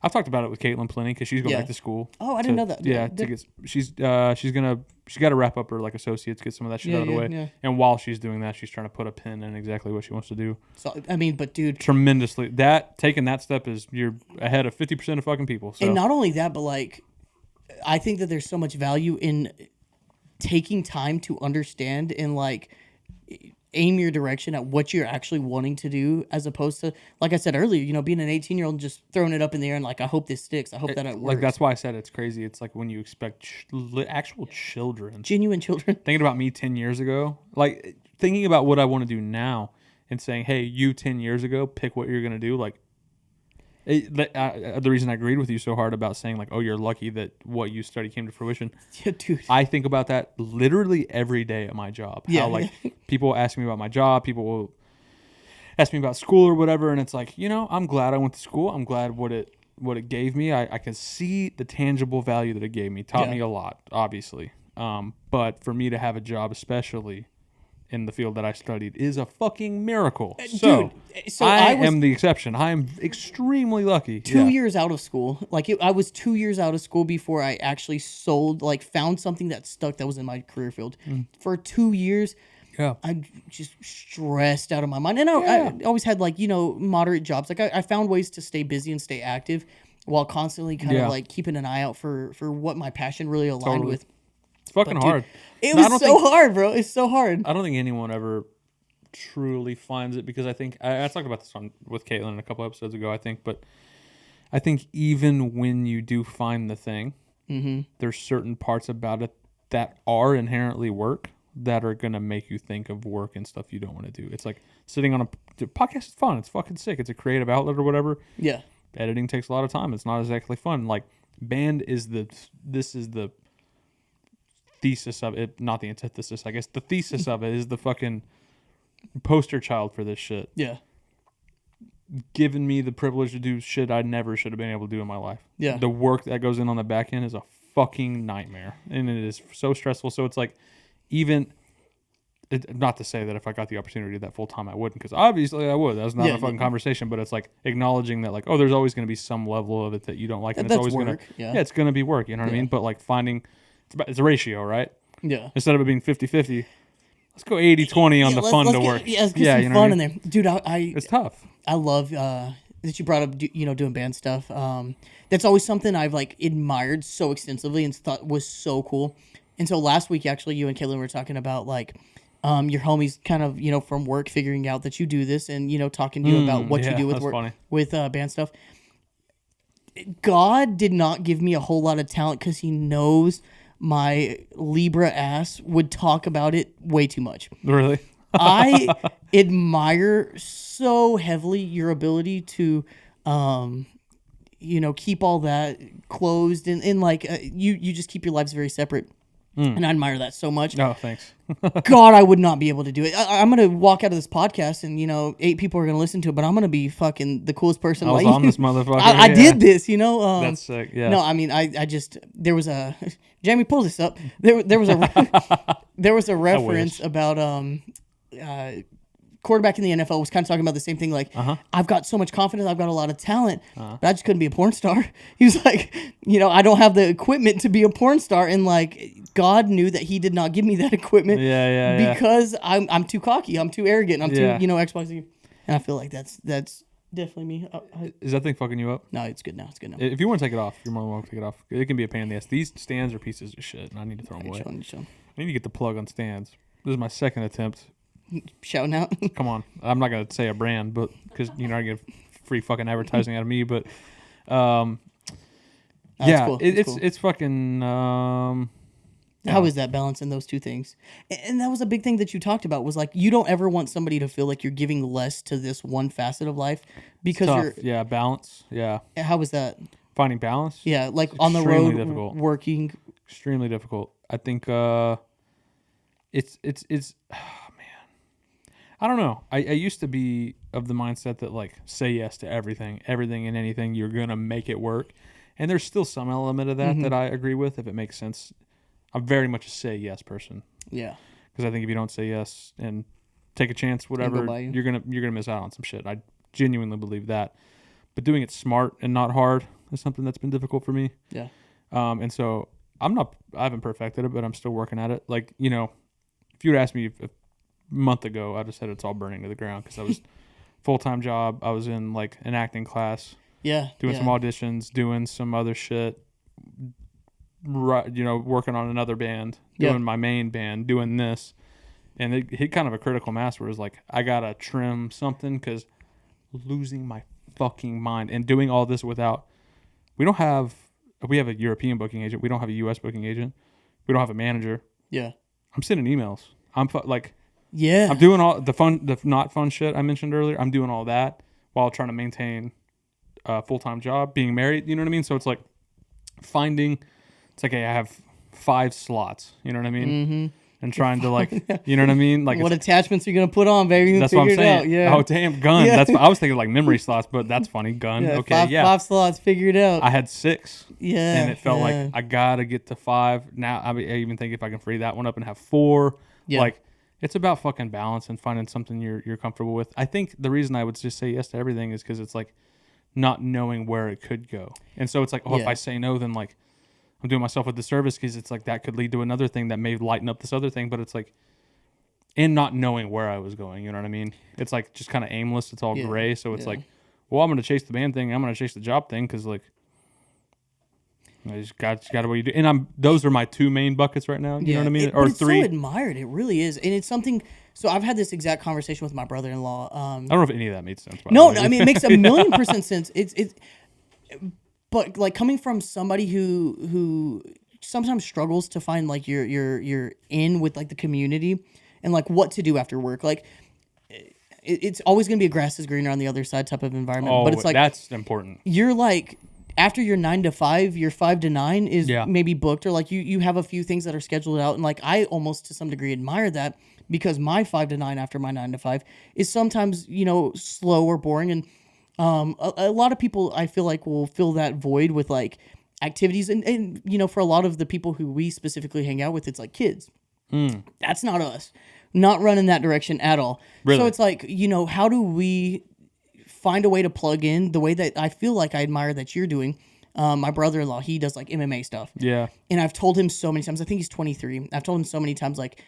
I've talked about it with Caitlin plenty because she's going
Yeah.
back to school.
Oh, I didn't know that.
Yeah,
Yeah,
she's got to wrap up her like associates, get some of that shit out of the way.
yeah.
And while she's doing that, she's trying to put a pin in exactly what she wants to do.
So I mean, but dude,
Tremendously, taking that step is you're ahead of 50% of fucking people. So
and not only that, but like, I think that there's so much value in taking time to understand and like aim your direction at what you're actually wanting to do, as opposed to, like I said earlier, being an 18-year-old and just throwing it up in the air and like, I hope this sticks. I hope that it works.
like that's why I said it's crazy. It's like when you expect actual children,
Genuine children.
thinking about me 10 years ago, like thinking about what I want to do now and saying, hey, you 10 years ago, pick what you're going to do. Like the reason I agreed with you so hard about saying like, oh, you're lucky that what you study came to fruition.
Yeah, dude.
I think about that literally every day at my job.
Yeah,
How like people ask me about my job, people will ask me about school or whatever, and it's like, I'm glad I went to school. I'm glad what it gave me. I can see the tangible value that it gave me. Taught me a lot, obviously. But for me to have a job, especially in the field that I studied, is a fucking miracle. So,
Dude, so
I am the exception. I am extremely lucky.
2 years out of school. Like I was 2 years out of school before I actually found something that stuck that was in my career field. For 2 years,
Yeah.
I'm just stressed out of my mind. And I always had moderate jobs. Like I found ways to stay busy and stay active while constantly kind of like keeping an eye out for what my passion really aligned with.
It's fucking
Dude,
hard.
It was so hard, bro. It's so hard.
I don't think anyone ever truly finds it, because I think I talked about this with Caitlin a couple episodes ago, but I think even when you do find the thing, there's certain parts about it that are inherently work that are going to make you think of work and stuff you don't want to do. It's like sitting on a podcast is fun. It's fucking sick. It's a creative outlet or whatever.
Yeah.
Editing takes a lot of time. It's not exactly fun. Like band is the thesis of it, not the antithesis, I guess. The thesis of it is the fucking poster child for this shit.
Yeah.
Giving me the privilege to do shit I never should have been able to do in my life.
Yeah.
The work that goes in on the back end is a fucking nightmare. And it is so stressful. So it's like, not to say that if I got the opportunity to do that full time, I wouldn't, because obviously I would. That's not a fucking conversation, but it's like acknowledging that, like, oh, there's always going to be some level of it that you don't like. And it's always going to, it's going to be work. You know what I mean? But like it's a ratio, right?
Yeah.
Instead of it being 50-50, let's go 80-20 on the fun to work.
Yeah, let's get some fun in there. Dude,
it's tough.
I love that you brought up, doing band stuff. That's always something I've like admired so extensively and thought was so cool. And so last week, actually, you and Caitlin were talking about like your homies kind of, from work figuring out that you do this and, talking to you about what you do with work, with band stuff. God did not give me a whole lot of talent because he knows my Libra ass would talk about it way too much.
Really?
I admire so heavily your ability to, keep all that closed and like you just keep your lives very separate. And I admire that so much.
No, thanks.
God, I would not be able to do it. I'm going to walk out of this podcast and, 8 people are going to listen to it, but I'm going to be fucking the coolest person.
I was on this motherfucker.
I did this,
That's sick, yeah.
No, I mean, I just, there was a, Jamie, pull this up. There was a, there was a reference about, quarterback in the NFL was kind of talking about the same thing. Like, I've got so much confidence. I've got a lot of talent, but I just couldn't be a porn star. He was like, I don't have the equipment to be a porn star. And like, God knew that he did not give me that equipment because I'm too cocky. I'm too arrogant. I'm too, X, Y, Z. And I feel like that's definitely me.
Is that thing fucking you up?
No, it's good now. It's good now.
If you want to take it off, you're more than welcome to take it off. It can be a pain in the ass. These stands are pieces of shit, and I need to throw them away. I need to get the plug on stands. This is my second attempt.
Shouting out.
Come on. I'm not going to say a brand, but because, I get free fucking advertising out of me, but cool. It's fucking...
How is that balancing those two things? And that was a big thing that you talked about was like, you don't ever want somebody to feel like you're giving less to this one facet of life because you're...
Yeah, balance. Yeah.
How was that?
Finding balance?
Yeah, like on the road, difficult. Working.
Extremely difficult. I think it's I don't know. I used to be of the mindset that like say yes to everything and anything. You're gonna make it work, and there's still some element of that that I agree with if it makes sense. I'm very much a say yes person.
Yeah.
Because I think if you don't say yes and take a chance, whatever, you're gonna miss out on some shit. I genuinely believe that. But doing it smart and not hard is something that's been difficult for me.
Yeah.
And so I haven't perfected it, but I'm still working at it. Like, you know, if you would ask me a month ago, I'd have said it's all burning to the ground because I was full-time job. I was in like an acting class.
Yeah.
Doing some auditions, doing some other shit. You know, working on another band, doing my main band, doing this. And it hit kind of a critical mass where it was like, I got to trim something because losing my fucking mind and doing all this without, we have a European booking agent. We don't have a U.S. booking agent. We don't have a manager.
Yeah.
I'm sending emails. I'm
I'm
doing all the not fun shit I mentioned earlier. I'm doing all that while trying to maintain a full-time job, being married. You know what I mean? So it's like it's like, hey, I have 5 slots. You know what I mean?
Mm-hmm.
And trying to like, you know what I mean? Like
what attachments are you gonna put on, baby?
That's what I'm saying.
Out. Yeah.
Oh damn, gun.
Yeah.
That's I was thinking like memory slots, but that's funny. Gun.
Yeah,
Okay,
5 slots. Figure it out.
I had 6.
Yeah.
And it felt like I gotta get to 5. Now I even think if I can free that one up and have 4.
Yeah.
Like it's about fucking balance and finding something you're comfortable with. I think the reason I would just say yes to everything is because it's like not knowing where it could go. And so it's like, if I say no, then like I'm doing myself a disservice because it's like that could lead to another thing that may lighten up this other thing. But it's like, and not knowing where I was going, you know what I mean? It's like just kind of aimless. It's all gray. So it's like, well, I'm going to chase the band thing. I'm going to chase the job thing because like, I just got what you do. And those are my 2 main buckets right now. You know what I mean?
Or
it's 3.
so admired. It really is. And it's something. So I've had this exact conversation with my brother-in-law.
I don't know if any of that made sense.
No, I mean, it makes 1,000,000% sense. But like coming from somebody who sometimes struggles to find like you're in with like the community and like what to do after work. Like it's always going to be a grass is greener on the other side type of environment.
Oh,
but it's like
that's important.
You're like after your 9 to 5, your 5 to 9 is maybe booked, or like you have a few things that are scheduled out. And like I almost to some degree admire that because my 5 to 9 after my 9 to 5 is sometimes, you know, slow or boring. And a lot of people I feel like will fill that void with like activities. And you know, for a lot of the people who we specifically hang out with, it's like kids. That's not us. Not running that direction at all.
Really?
So it's like, you know, how do we find a way to plug in the way that I feel like I admire that you're doing? My brother-in-law, he does like MMA stuff.
Yeah.
And I've told him so many times, I think he's 23. I've told him so many times, like,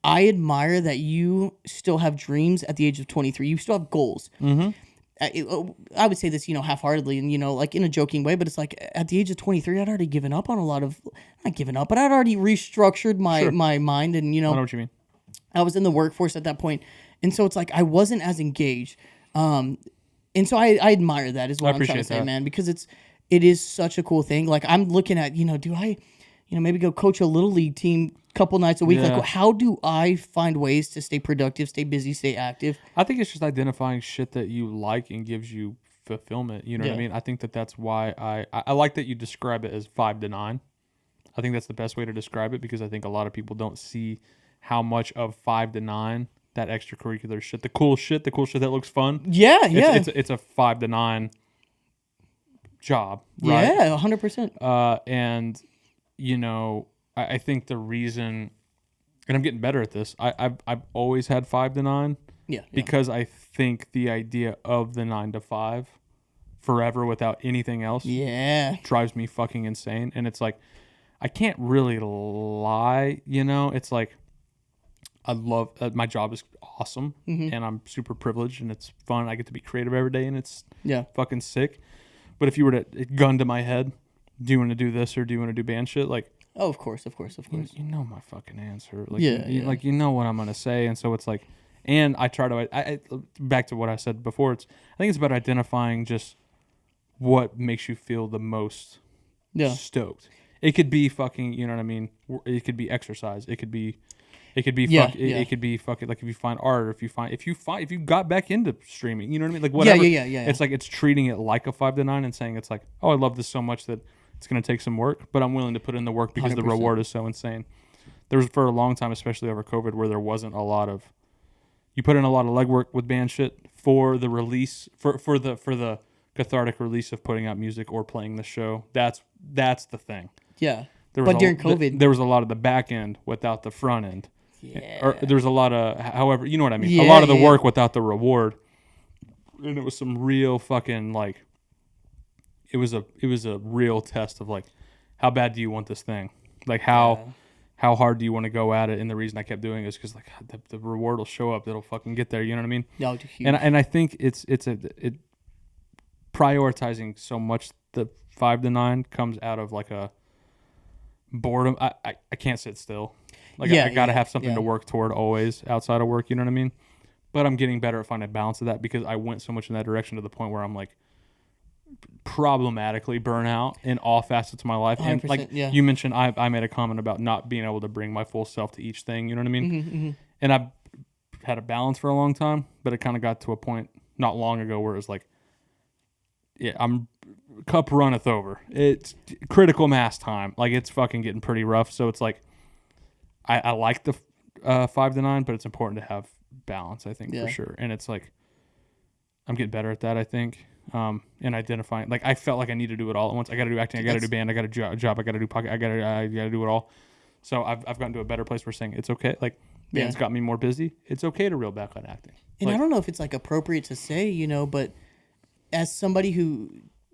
I admire that you still have dreams at the age of 23. You still have goals. Mm-hmm. I would say this, you know, half-heartedly and, you know, like in a joking way, but it's like at the age of 23, I'd already given up on a lot of, not given up, but I'd already restructured my mind and, you know.
I know what you mean.
I was in the workforce at that point. And so it's like I wasn't as engaged. And so I admire that is what I'm trying to say, man, because it is such a cool thing. Like I'm looking at, you know, do I, you know, maybe go coach a little league team a couple nights a week?
Yeah.
Like how do I find ways to stay productive, stay busy, stay active?
I think it's just identifying shit that you like and gives you fulfillment. You know what I mean? I think that's why I like that you describe it as 5 to 9. I think that's the best way to describe it because I think a lot of people don't see how much of 5 to 9 that extracurricular shit, the cool shit that looks fun.
Yeah,
It's a 5 to 9 job, right?
Yeah, 100%.
And you know, I think the reason, and I'm getting better at this. I've always had 5 to 9.
Yeah.
Because I think the idea of the 9 to 5 forever without anything else, drives me fucking insane. And it's like, I can't really lie. You know, it's like. I love my job is awesome and I'm super privileged and it's fun. I get to be creative every day and it's fucking sick. But if you were to gun to my head, do you want to do this or do you want to do band shit? Like,
oh, of course.
You know my fucking answer. Like, like you know what I'm gonna say, and so it's like, and I try to. I back to what I said before. I think it's about identifying just what makes you feel the most stoked. It could be fucking, you know what I mean. It could be exercise. It could be it could be fucking like if you find art or if you got back into streaming, you know what I mean? Like whatever.
Yeah.
It's like it's treating it like a 5 to 9 and saying it's like, oh, I love this so much that it's gonna take some work, but I'm willing to put in the work because
100%.
the reward is so insane. There was for a long time, especially over COVID, where there wasn't a lot of you put in a lot of legwork with band shit for the release, for the cathartic release of putting out music or playing the show. That's the thing.
Yeah.
There was
But during COVID,
there was a lot of the back end without the front end.
yeah.
Or there was a lot of, however, you know what I mean?
Yeah,
a lot of the
yeah,
work without the reward. And it was some real fucking, like, it was a real test of, like, how bad do you want this thing? Like, how hard do you want to go at it? And the reason I kept doing it is because, like, the reward will show up. It'll fucking get there. You know what I mean?
No, huge.
And I think it's prioritizing so much the 5 to 9 comes out of, like, a boredom. I can't sit still. Like, I got to have something to work toward always outside of work. You know what I mean? But I'm getting better at finding a balance of that because I went so much in that direction to the point where I'm, like, problematically burnout in all facets of my life. And like you mentioned, I made a comment about not being able to bring my full self to each thing. You know what I mean? And I've had a balance for a long time, but it kind of got to a point not long ago where it was like, I'm cup runneth over. It's critical mass time. Like, it's fucking getting pretty rough. So it's like, I like the 5 to 9, but it's important to have balance, I think, for sure. And it's like, I'm getting better at that, I think. And identifying, like, I felt like I need to do it all at once. I got to do acting, I got to do band, I got to do job, I got to do pocket, I got to do it all. So I've gotten to a better place where saying it's okay. Like, band's got me more busy. It's okay to reel back on acting.
And
like,
I don't know if it's, like, appropriate to say, you know, but as somebody who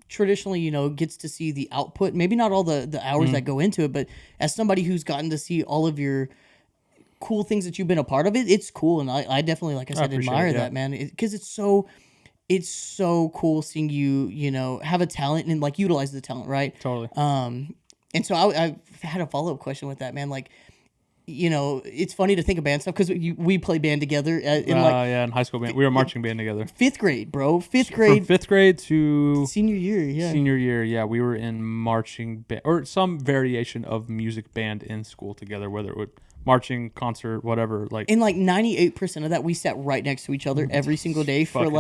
traditionally, you know, gets to see the output, maybe not all the hours that go into it, but as somebody who's gotten to see all of your cool things that you've been a part of, it's cool. And I definitely, like I said, admire that, man, because it's so cool seeing you know, have a talent and, like, utilize the talent, right?
Totally.
And so I've had a follow-up question with that, man. Like, you know, it's funny to think of band stuff because we play band together
in high school band. We were marching band together.
5th grade, bro. 5th grade.
From 5th grade to
senior year, yeah.
Senior year, yeah. We were in marching band or some variation of music band in school together, whether it would marching, concert, whatever. Like,
and like 98% of that, we sat right next to each other every single day for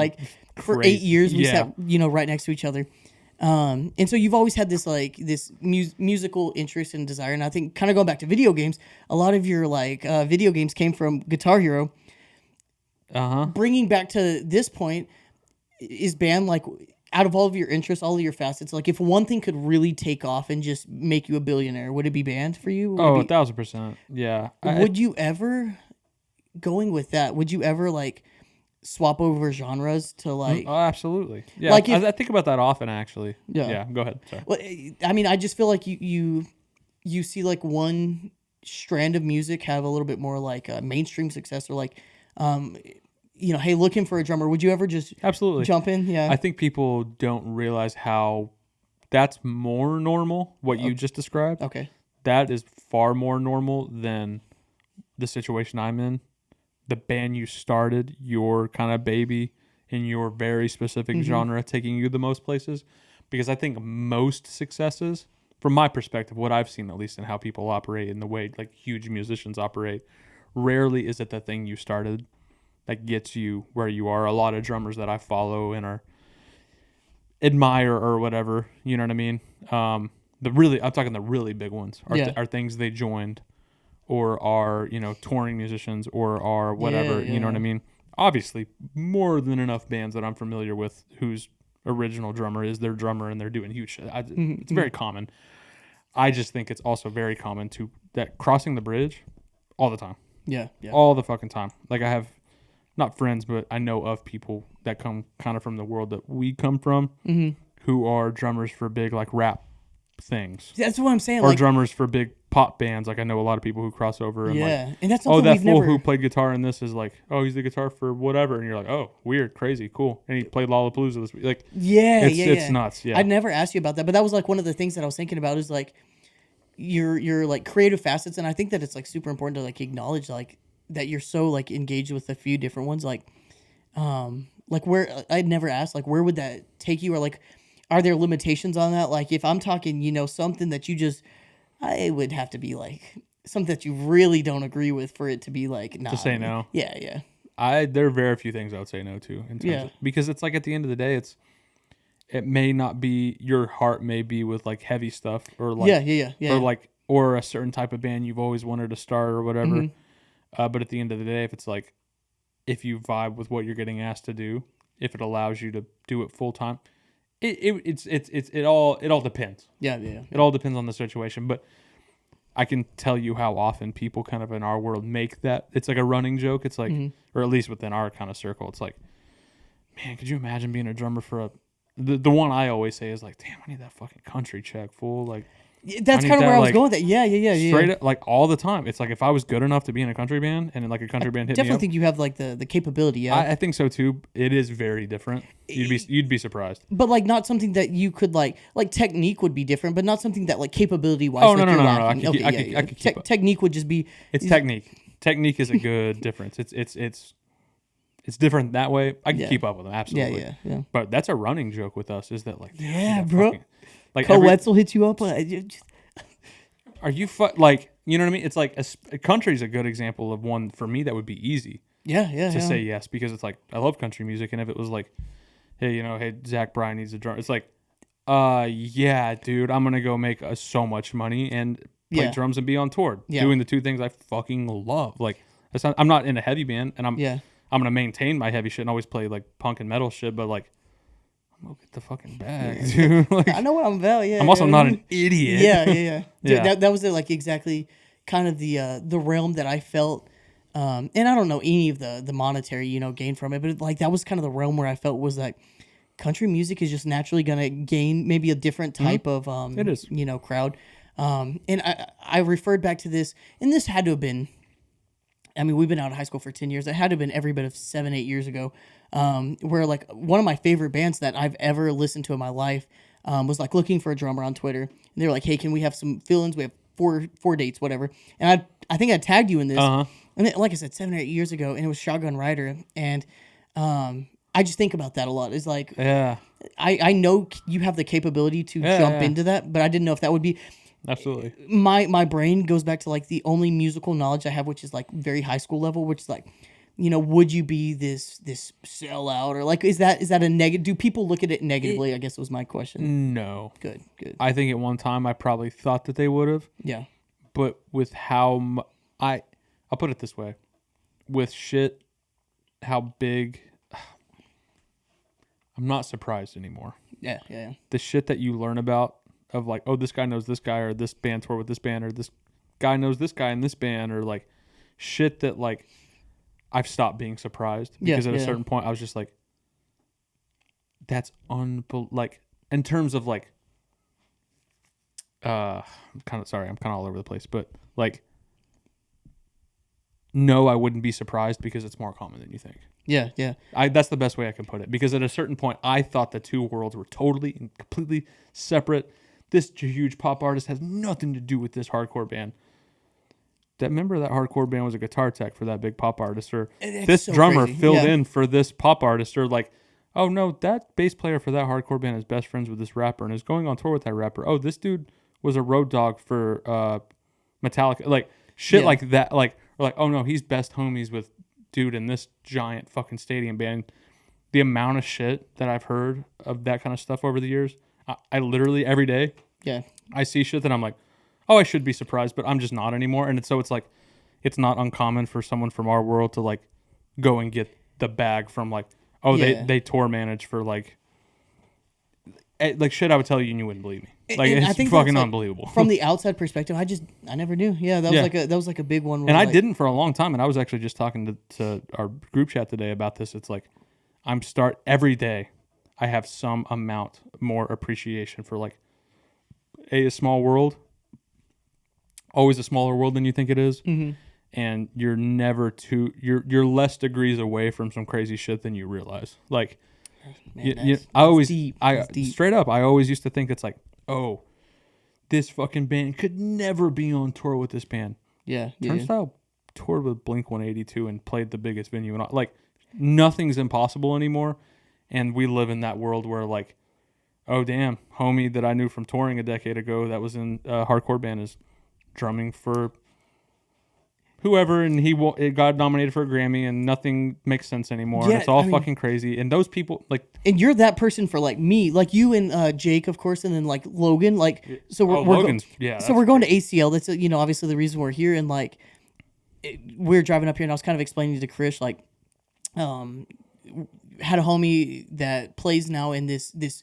crazy.
8 years. We sat, you know, right next to each other. And so you've always had this, like, this musical interest and desire. And I think, kind of going back to video games, a lot of your, like, video games came from Guitar Hero. Bringing back to this point, is band, like, out of all of your interests, all of your facets, like, if one thing could really take off and just make you a billionaire, would it be band for you?
1,000%. Yeah.
Would you ever, going with that, would you ever, like, swap over genres to, like...
Oh, absolutely. Yeah,
like
I think about that often, actually.
Yeah.
Go ahead. Sorry.
Well, I mean, I just feel like you see, like, one strand of music have a little bit more, like, mainstream success, or, like, you know, hey, looking for a drummer. Would you ever just
absolutely
jump in? Yeah.
I think people don't realize how that's more normal, what you just described.
Okay.
That is far more normal than the situation I'm in. The band you started, your kind of baby in your very specific genre, taking you the most places. Because I think most successes, from my perspective, what I've seen at least in how people operate and the way, like, huge musicians operate, rarely is it the thing you started that gets you where you are. A lot of drummers that I follow and admire or whatever, you know what I mean? I'm talking the really big ones are things they joined, or are, you know, touring musicians, or are whatever, you know what I mean? Obviously, more than enough bands that I'm familiar with whose original drummer is their drummer and they're doing huge shit. It's very common. I just think it's also very common that crossing the bridge all the time.
Yeah.
All the fucking time. Like, I have not friends, but I know of people that come kind of from the world that we come from, who are drummers for big, like, rap things.
That's what I'm saying.
Or
like,
drummers for big pop bands. Like, I know a lot of people who cross over. And
and that's something
that
we've
fool
never...
who played guitar in this is like, oh, he's the guitar for whatever, and you're like, oh, weird, crazy, cool, and he played Lollapalooza this week. Like, it's nuts. Yeah,
I'd never asked you about that, but that was, like, one of the things that I was thinking about is, like, your like creative facets, and I think that it's, like, super important to, like, acknowledge, like, that you're so, like, engaged with a few different ones, like where I'd never asked, like, where would that take you, or, like, are there limitations on that? Like, if I'm talking, you know, something that you just, I would have to be, like, something that you really don't agree with for it to be, like, nah.
To say no.
Yeah.
There are very few things I would say no to. Because it's like, at the end of the day, it may not be, your heart may be with, like, heavy stuff, or like, or like, or a certain type of band you've always wanted to start or whatever. But at the end of the day, if it's like, if you vibe with what you're getting asked to do, if it allows you to do it full time, it all depends.
Yeah, yeah.
It all depends on the situation, but I can tell you how often people kind of in our world make that. It's like a running joke. It's like, or at least within our kind of circle, it's like, man, could you imagine being a drummer for the one I always say is like, damn, I need that fucking country check, fool. Like,
That's kind of where I was going with that. Yeah.
straight up, like all the time. It's like if I was good enough to be in a country band and like a country band hit me
Definitely
up,
think you have like the capability. Yeah,
I think so too. It is very different. You'd be surprised.
but like not something that you could like technique would be different, but not something that like capability wise.
Oh,
like
no.
you're
I
lacking.
could keep up.
Technique would just be
It's technique. Technique is a good difference. It's different that way. I can keep up with them, absolutely.
Yeah.
But that's a running joke with us, is that like,
Yeah, bro.
Like
Co-Wetzel hit you up.
are you like, you know what I mean? It's like a country's a good example of one for me that would be easy to say yes, because it's like I love country music, and if it was like, hey, Zach Bryan needs a drum, it's like, yeah, dude, I'm gonna go make so much money and play drums and be on tour doing the two things I fucking love. Like, I'm not in a heavy band, and I'm gonna maintain my heavy shit and always play like punk and metal shit, but like, I'm gonna get the fucking bag, dude. Like,
I know what I'm about. Yeah,
I'm also not an idiot.
Yeah. Dude, that was like exactly kind of the realm that I felt. And I don't know any of the monetary gain from it, but like that was kind of the realm where I felt was like country music is just naturally gonna gain maybe a different type of
it is
crowd. And I referred back to this, and this had to have been. I mean, we've been out of high school for 10 years. It had to have been every bit of 7-8 years ago, where like one of my favorite bands that I've ever listened to in my life was like looking for a drummer on Twitter. And they were like, hey, can we have some fill-ins? We have four dates, whatever. And I think I tagged you in this. And then, like I said, 7 or 8 years ago, and it was Shotgun Rider. And I just think about that a lot. It's like, I know you have the capability to jump into that, but I didn't know if that would be...
Absolutely.
My brain goes back to like the only musical knowledge I have, which is like very high school level, which is like, would you be this sellout, or like is that a negative? Do people look at it negatively? I guess was my question.
No.
Good.
I think at one time I probably thought that they would have.
Yeah.
But with how I'll put it this way, with shit, how big, I'm not surprised anymore.
Yeah.
The shit that you learn about. Of like, oh, this guy knows this guy, or this band toured with this band, or this guy knows this guy in this band, or like shit that like I've stopped being surprised because at a certain point I was just like, that's like in terms of like, I'm kind of all over the place, but like, no, I wouldn't be surprised because it's more common than you think.
Yeah.
That's the best way I can put it, because at a certain point I thought the two worlds were totally and completely separate. This huge pop artist has nothing to do with this hardcore band. Remember that hardcore band was a guitar tech for that big pop artist, or this so drummer crazy. Filled in for this pop artist, or like, oh no, that bass player for that hardcore band is best friends with this rapper and is going on tour with that rapper. Oh, this dude was a road dog for Metallica, like shit like that. Like, or like, oh no, he's best homies with dude in this giant fucking stadium band. The amount of shit that I've heard of that kind of stuff over the years. I literally every day, I see shit that I'm like, oh, I should be surprised, but I'm just not anymore. And it's like, it's not uncommon for someone from our world to like go and get the bag from like, oh, they tour manage for like shit I would tell you and you wouldn't believe me. Like, it's fucking like, unbelievable.
From the outside perspective, I never knew. Yeah, that was like a big one.
And I didn't for a long time. And I was actually just talking to our group chat today about this. It's like, every day I have some amount more appreciation for like a small world, always a smaller world than you think it is. Mm-hmm. And you're never you're less degrees away from some crazy shit than you realize. Like, man, straight up, I always used to think it's like, oh, this fucking band could never be on tour with this band.
Yeah.
Turnstile toured with Blink-182 and played the biggest venue, and like nothing's impossible anymore. And we live in that world where like, oh damn, homie that I knew from touring a decade ago that was in a hardcore band is drumming for whoever, and it got nominated for a Grammy, and nothing makes sense anymore. Yeah, and it's all fucking crazy. And those people like,
and you're that person for like me, like you and Jake, of course, and then like Logan, like so we're going to ACL. That's obviously the reason we're here, and like we're driving up here, and I was kind of explaining to Chris like, had a homie that plays now in this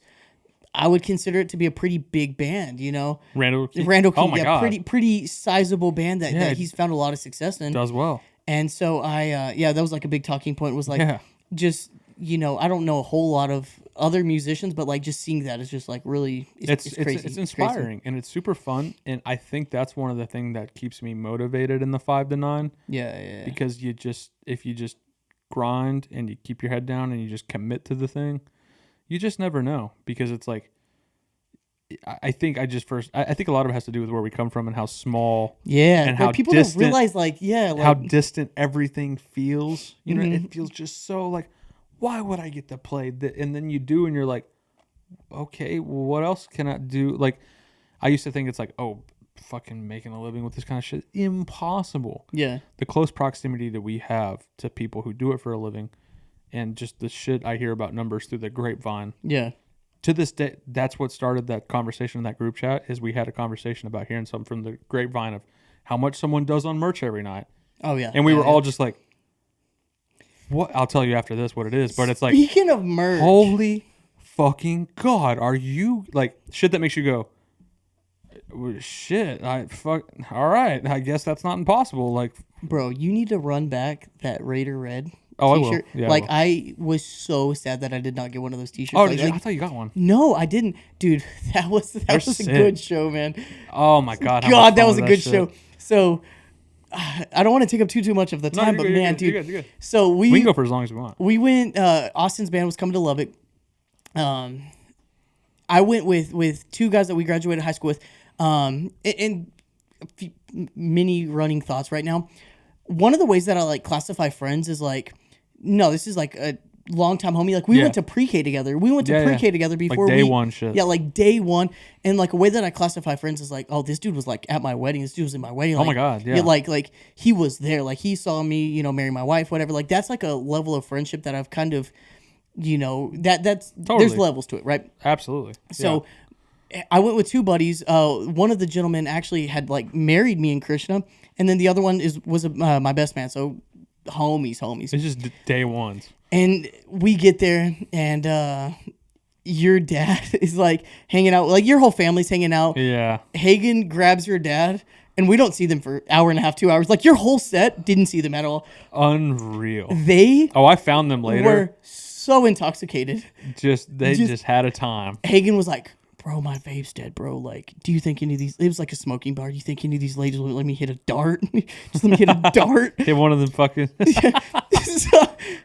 I would consider it to be a pretty big band, you know.
Randall King.
Oh my
God.
pretty sizable band that he's found a lot of success in.
Does well.
And so that was like a big talking point, was like just, you know, I don't know a whole lot of other musicians, but like just seeing that is just like really it's crazy.
It's inspiring and it's super fun, and I think that's one of the things that keeps me motivated in the 5 to 9.
Yeah.
Because if you just grind and you keep your head down and you just commit to the thing, you just never know. Because it's like, I think I think a lot of it has to do with where we come from and how small, and how
people
distant,
don't realize like
how distant everything feels. You know, it feels just so like, why would I get to play that? And then you do, and you're like, okay, well, what else can I do? Like, I used to think it's like, oh, fucking making a living with this kind of shit, impossible.
Yeah.
The close proximity that we have to people who do it for a living, and just the shit I hear about numbers through the grapevine.
Yeah.
To this day, that's what started that conversation in that group chat. Is we had a conversation about hearing something from the grapevine of how much someone does on merch every night.
Oh yeah.
And we were all just like, what? I'll tell you after this what it is. But it's like,
speaking of merch,
holy fucking God, are you like shit that makes you go, shit, all right, I guess that's not impossible. Like,
bro, you need to run back that Raider Red
oh,
t-shirt.
I will. Yeah,
like,
I
was so sad that I did not get one of those t-shirts.
will. Oh,
like,
I thought you got one.
No, I didn't. Dude, that was a
sick.
good show, man.
Oh my God.
God, that was a good show. So, I don't want to take up too much of the time, but man, dude.
You're good.
So
we can go for as long as we want.
We went, Austin's band was coming to Lubbock. I went with two guys that we graduated high school with, and a few mini running thoughts right now. One of the ways that I like classify friends is like, no, this is like a longtime homie. Like we went to pre-K together. We went to pre-K together before
like day one shit.
Yeah, like day one. And like a way that I classify friends is like, oh, this dude was like at my wedding. This dude was in my wedding. Like,
oh my God, yeah.
Like he was there. Like he saw me, you know, marry my wife, whatever. Like that's like a level of friendship that I've kind of, you know, that's
totally.
There's levels to it, right?
Absolutely.
So I went with two buddies. One of the gentlemen actually had like married me and Krishna, and then the other one was my best man. So homies.
It's just day ones.
And we get there, and your dad is like hanging out, like your whole family's hanging out.
Yeah.
Hagen grabs your dad, and we don't see them for an hour and a half, 2 hours. Like your whole set didn't see them at all.
Unreal.
I
found them later.
Were so intoxicated.
They just had a time.
Hagen was like, bro, my vape's dead, bro. Like, do you think any of these... It was like a smoking bar. Do you think any of these ladies will let me hit a dart? Just let me hit a dart.
Hit one of them fucking...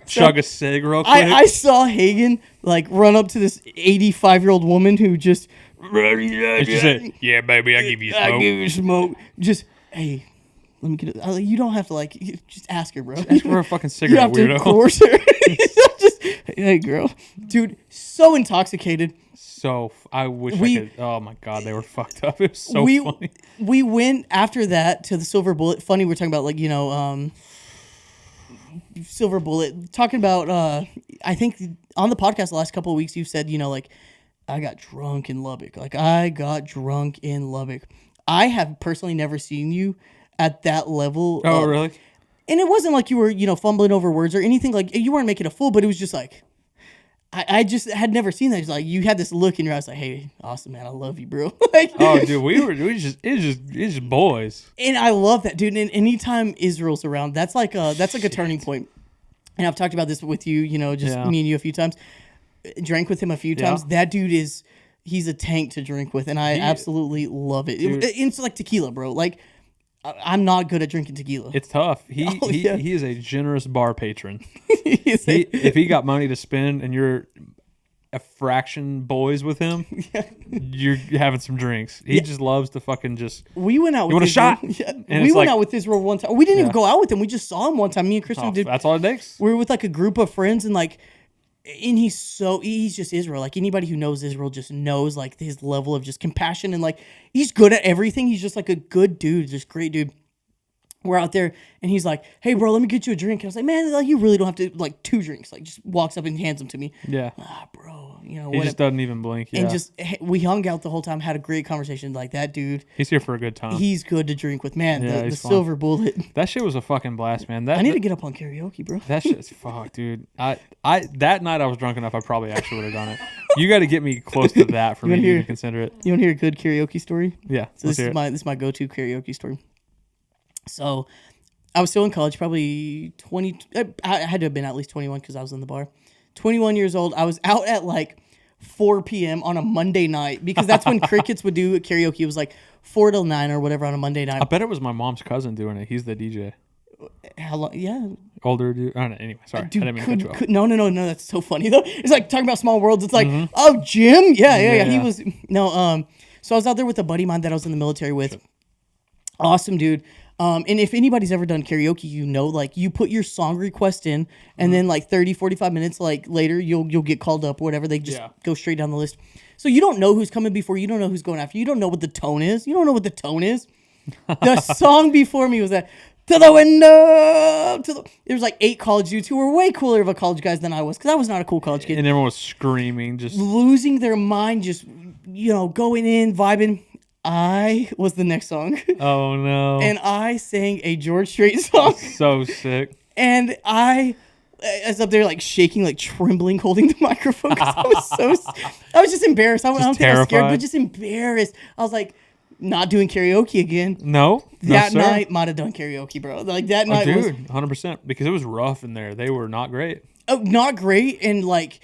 Chug a cig real quick.
I saw Hagen, like, run up to this 85-year-old woman who just...
And she said, yeah, baby, I give you smoke.
I give you smoke. Just, hey, let me get it. You don't have to, like... Just ask her, bro.
Ask for a fucking cigarette,
weirdo. You have to coerce her. Just, hey, girl. Dude, so intoxicated.
So I wish I could. Oh my God, they were fucked up. It was so funny.
We went after that to the Silver Bullet. Funny, we're talking about like, you know, Silver Bullet. Talking about, I think on the podcast the last couple of weeks you've said, you know, like I got drunk in Lubbock. I have personally never seen you at that level.
Oh, really?
And it wasn't like you were, you know, fumbling over words or anything. Like you weren't making a fool, but it was just like. I just had never seen that. It's like you had this look in your eyes, like, "Hey, Austin, man, I love you, bro." Like,
oh, dude, it's just boys.
And I love that, dude. And anytime Israel's around, that's like a turning point. And I've talked about this with you, you know, just me and you a few times. Drank with him a few times. That dude he's a tank to drink with, and I absolutely love it. It's like tequila, bro. Like. I'm not good at drinking tequila.
It's tough. He is a generous bar patron. If he got money to spend and you're a fraction boys with him, you're having some drinks. He just loves to fucking just.
We went out.
You want a shot?
We went out with Israel one time. We didn't even go out with him. We just saw him one time. Me and Kristen did.
That's all it takes.
We were with like a group of friends and like. And he's just Israel. Like anybody who knows Israel just knows like his level of just compassion and like he's good at everything. He's just like a good dude, just great dude. We're out there and he's like, "Hey bro, let me get you a drink." And I was like, "Man, like you really don't have to like 2 drinks." Like just walks up and hands them to me.
Yeah.
Bro, you know,
He
whatever.
just doesn't even blink. Yeah.
And just we hung out the whole time, had a great conversation. Like that dude,
He's here for a good time.
he's good to drink with. Man,
Yeah,
the
he's fun.
silver bullet.
That shit was a fucking blast, man.
I need to get up on karaoke, bro.
That shit's fuck, dude. I that night I was drunk enough. I probably actually would have done it. You got to get me close to that for me to even consider it.
You want to hear a good karaoke story?
Yeah.
So this is my go-to karaoke story. So I was still in college, probably 20. I had to have been at least 21 because I was in the bar. 21 years old. I was out at like 4 p.m. on a Monday night because that's when Crickets would do karaoke. It was like 4 till 9 or whatever on a Monday night.
I bet it was my mom's cousin doing it. He's the DJ.
How long? Yeah.
Older dude. Oh, no, anyway, sorry.
Dude,
I didn't mean to cut you off.
no. That's so funny though. It's like talking about small worlds. It's like, oh, Jim. Yeah. He
Yeah.
was So I was out there with a buddy of mine that I was in the military with. Awesome dude. And if anybody's ever done karaoke, you know, like you put your song request in and then like 30, 45 minutes like later, you'll get called up or whatever. They just go straight down the list. So you don't know who's coming before. You don't know who's going after. You don't know what the tone is. The song before me was that to the window. There was like 8 college dudes who were way cooler of a college guys than I was because I was not a cool college kid.
And everyone was screaming, just
Losing their mind, just, you know, going in, vibing. I was the next song.
oh no.
And I sang a George Strait song.
So sick.
And I was up there like shaking, like trembling, holding the microphone because I was just embarrassed. I don't think I was scared, but just embarrassed. I was like, not doing karaoke again.
No.
That
sir.
night might have done karaoke, bro. Like that night was
100%, because it was rough in there. They were not great.
not great. And like,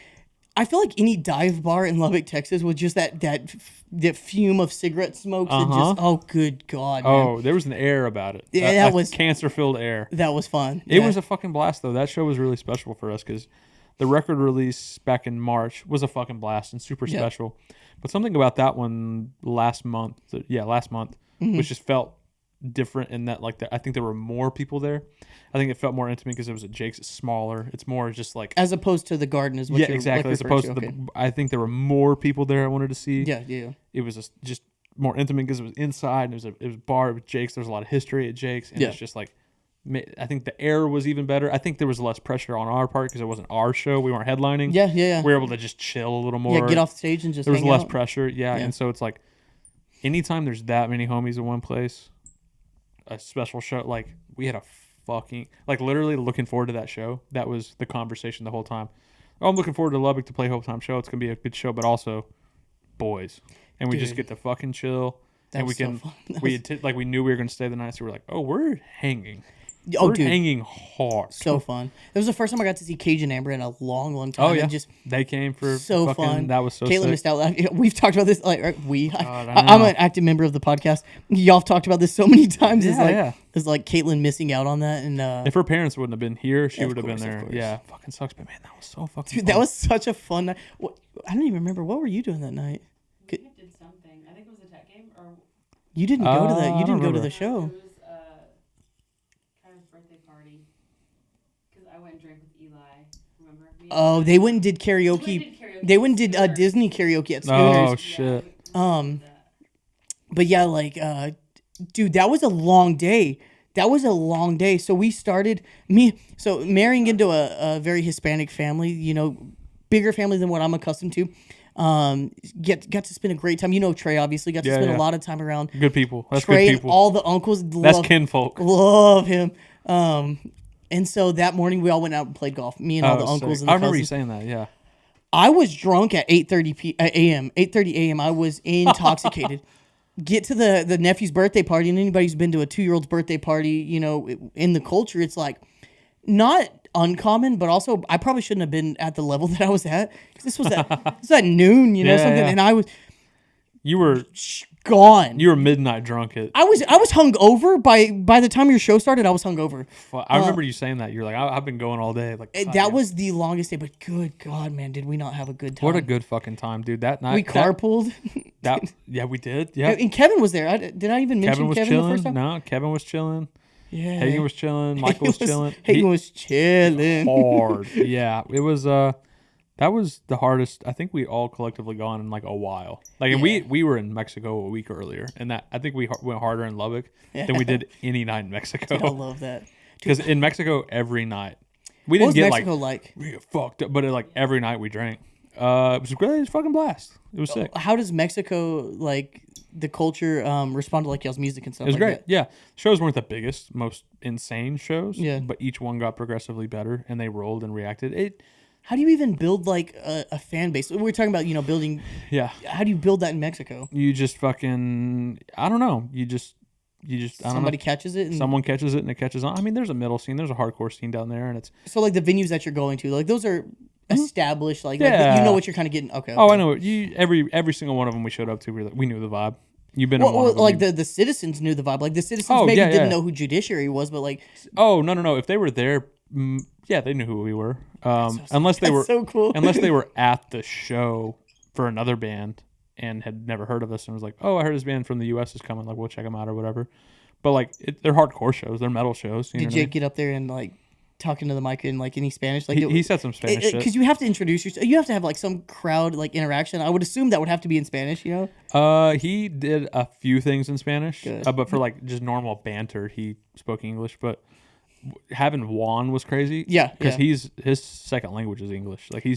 I feel like any dive bar in Lubbock, Texas, with just that fume of cigarette smoke. Oh, good God, man.
Oh, there was an air about it.
Yeah, that was
cancer-filled air.
That was fun.
It was a fucking blast, though. That show was really special for us because the record release back in March was a fucking blast and super special. But something about that one last month, which just felt different in that, like, I think there were more people there. I think it felt more intimate because it was at Jake's. It's smaller. It's more just like,
as opposed to the Garden is what you're
exactly. As opposed to I think there were more people there I wanted to see.
Yeah.
It was just more intimate because it was inside. And it was a bar with Jake's. There was a lot of history at Jake's, and it's just like, I think the air was even better. I think there was less pressure on our part because it wasn't our show. We weren't headlining.
Yeah.
We were able to just chill a little more.
Yeah, get off the stage and just.
There was
hang
less
out.
pressure. Yeah, and so it's like, anytime there's that many homies in one place, a special show, like we had a fucking, like, literally looking forward to that show. That was the conversation the whole time. Oh, I'm looking forward to Lubbock to play Hope Time show. It's gonna be a good show, but also boys, and we just get to fucking chill.
That
and we
was so
can
fun.
like we knew we were gonna stay the night, so we're like, oh, we're hanging.
Oh,
we're
dude,
hanging hard.
so fun. It was the first time I got to see Cajun Amber in a long time.
Oh yeah,
and just
they came for
so
fucking,
fun.
That was so
Caitlin
sick.
missed out. We've talked about this. Like
I
I'm
know.
an active member of the podcast. Y'all have talked about this so many times.
Yeah,
It's like Caitlin missing out on that. And
if her parents wouldn't have been here, she would have been
course, of
there.
course.
Yeah, fucking sucks, but man, that was so fucking.
dude,
fun.
that was such a fun night. I don't even remember. What were you doing that night?
I think I did something. I think it was a tech game or
You didn't go to
I
the. You
don't
didn't go to
remember.
the show.
it was Kyra's birthday party. Because I went and drank with Eli. Remember?
Oh, they went and did karaoke. They went and did Disney karaoke at Schooners.
Oh shit.
But yeah, like, dude, that was a long day. So we started marrying into a very Hispanic family, you know, bigger family than what I'm accustomed to. Got to spend a great time. You know, Trey obviously got to spend a lot of time around.
Good people. That's
Trey,
good people.
all the uncles.
That's kinfolk.
Love him. And so that morning we all went out and played golf. Me and all the uncles
sick.
and the
I remember you
cousins.
saying that. Yeah.
I was drunk at 8:30 a.m. 8:30 a.m. I was intoxicated. Get to the nephew's birthday party, and anybody who's been to a 2-year-old's birthday party, you know, in the culture, it's like not uncommon, but also I probably shouldn't have been at the level that I was at because this was at noon, you know, something, and I was
You were
gone.
You were midnight drunk at.
I was hungover by the time your show started. I was hungover.
I remember you saying that. You're like, I've been going all day. Like
That was the longest day, but good God, man, did we not have a good time?
What a good fucking time, dude. That night
We carpooled.
Yeah, we did. Yeah.
And Kevin was there. Did I even mention
Kevin was
Kevin the
chilling.
first time?
No, Kevin was chilling.
Yeah.
Hagen was chilling. Michael was chilling.
Hagen was chilling.
Hard. Yeah. It was that was the hardest I think we all collectively gone in like a while. Like, and we were in Mexico a week earlier, and that I think we went harder in Lubbock than we did any night in Mexico.
Dude, I love that.
Because in Mexico every night we
What
didn't
was
get
Mexico like?
we get fucked up, but like every night we drank. It was great. It was a fucking blast. It was sick.
How does Mexico, like, the culture respond to, like, y'all's music and stuff
It was
like
great.
that?
Yeah. Shows weren't the biggest, most insane shows.
Yeah.
But each one got progressively better, and they rolled and reacted.
How do you even build, like, a fan base? We're talking about, building.
Yeah.
How do you build that in Mexico?
You just fucking, I don't know. You just, I don't know.
Somebody catches it? And
Someone catches it and it catches on. I mean, there's a middle scene. There's a hardcore scene down there, and it's.
So, like, the venues that you're going to, like, those are established. Like,
Yeah.
you know what you're kind of getting. Okay.
Oh, I know. Every single one of them we showed up to, we knew the vibe. You've been in one
Well,
of them.
like the citizens knew the vibe. Like the citizens maybe didn't know who Judiciary was, but like.
Oh no! If they were there, yeah, they knew who we were. Unless they were
so cool.
Unless they were at the show for another band and had never heard of us and was like, "Oh, I heard this band from the U.S. is coming. Like, we'll check them out or whatever." But like, they're hardcore shows. They're metal shows. You know
Did
what I
Jake
mean?
get up there and like talking to the mic in like any Spanish? Like
He said some Spanish shit.
Because you have to introduce yourself. You have to have like some crowd like interaction. I would assume that would have to be in Spanish.
He did a few things in Spanish,
Good.
but for like just normal banter, he spoke English. But having Juan was crazy.
Yeah,
because
yeah.
his second language is English. Like
We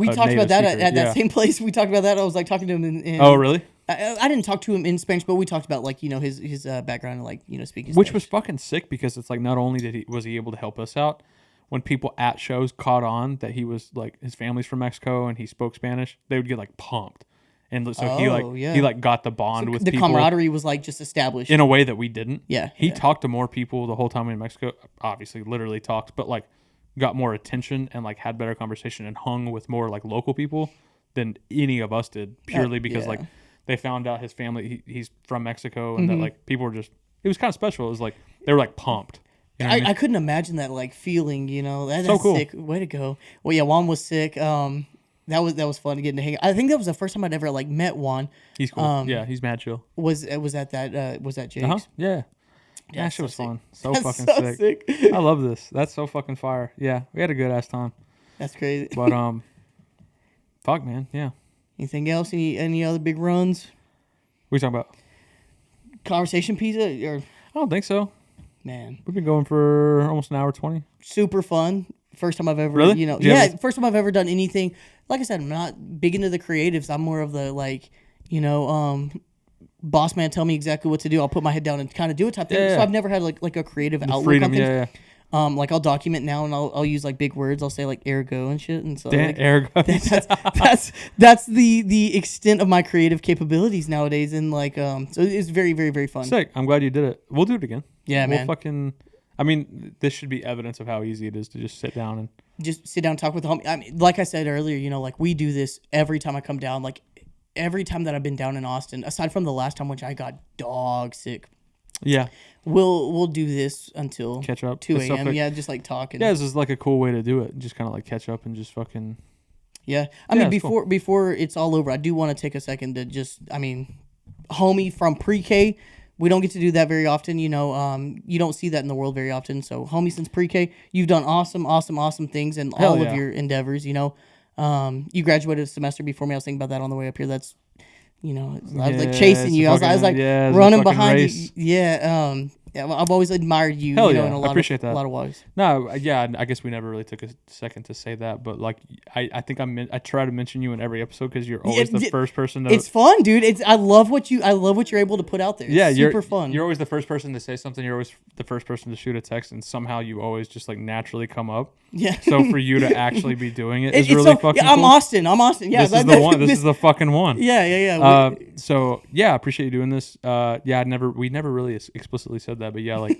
a
talked about
native
that
speaker.
at that same place. We talked about that. I was like talking to him in
Oh, really?
I didn't talk to him in Spanish, but we talked about like his background and like speaking.
Which
Spanish.
was fucking sick because it's like not only was he able to help us out, when people at shows caught on that he was like his family's from Mexico and he spoke Spanish, they would get like pumped, and so he got the bond with
the
people
camaraderie was like just established
in a way that we didn't.
Yeah,
he
yeah.
talked to more people the whole time in Mexico. Obviously, literally talked, but like got more attention and like had better conversation and hung with more like local people than any of us did. Purely because like they found out his family he's from Mexico and that like people were just it was kind of special. It was like they were like pumped. You know what I mean?
I couldn't imagine that like feeling, that's
So cool.
sick. Way to go. Well, yeah, Juan was sick. That was fun getting to hang. I think that was the first time I'd ever like met Juan.
He's cool. Yeah, he's mad chill.
Was at Jake's?
Uh-huh. Yeah.
Yeah,
That shit
so
was
sick.
fun. So
That's
fucking
so
sick.
sick.
I love this. That's so fucking fire. Yeah, we had a good ass time.
That's crazy.
But fuck man, yeah.
Anything else? Any other big runs?
What are you talking about?
Conversation pizza or
I don't think so.
man,
We've been going for almost an hour 20.
super fun. First time I've ever,
Really? Yeah.
first time I've ever done anything. Like I said, I'm not big into the creatives. I'm more of the like, boss man, tell me exactly what to do. I'll put my head down and kind of do it type thing.
Yeah.
So I've never had like a creative outlook
Freedom,
on things.
yeah.
Like I'll document now and I'll use like big words. I'll say like ergo and shit. And so like,
Ergo.
that's the extent of my creative capabilities nowadays. And like, so it's very, very, very fun.
Sick. I'm glad you did it. We'll do it again.
Yeah,
we'll
man.
fucking. I mean, this should be evidence of how easy it is to just sit down and.
Just sit down and talk with the homie. I mean, like I said earlier, like we do this every time I come down. Like every time that I've been down in Austin, aside from the last time which I got dog sick.
Yeah.
We'll do this until
Catch up.
2
It's so
a.m.
quick.
Yeah, just like talking.
Yeah, this is like a cool way to do it. Just kind of like catch up and just fucking.
Yeah. I mean,
it's cool.
before it's all over, I do want to take a second to just, homie from pre-K. We don't get to do that very often, you don't see that in the world very often. So, homie since pre-K, you've done awesome, awesome, awesome things in
Hell
all
yeah.
of your endeavors, You graduated a semester before me. I was thinking about that on the way up here. That's, I was like chasing you. I was like
it's a
running
fucking
behind
race.
you. Yeah. I've always admired you,
Hell
in
yeah.
a
I
lot
appreciate
of
that.
a lot of ways.
No, yeah, I guess we never really took a second to say that, but like, I think I try to mention you in every episode because you're always the first person to.
It's fun, dude. I love what you're able to put out there. It's super fun.
You're always the first person to say something. You're always the first person to shoot a text, and somehow you always just like naturally come up.
Yeah.
So for you to actually be doing it is
It's
really
so,
fucking
I'm
cool.
Austin. Yeah.
This is the one. This is the fucking one.
Yeah.
So yeah, I appreciate you doing this. We never really explicitly said that, but yeah, like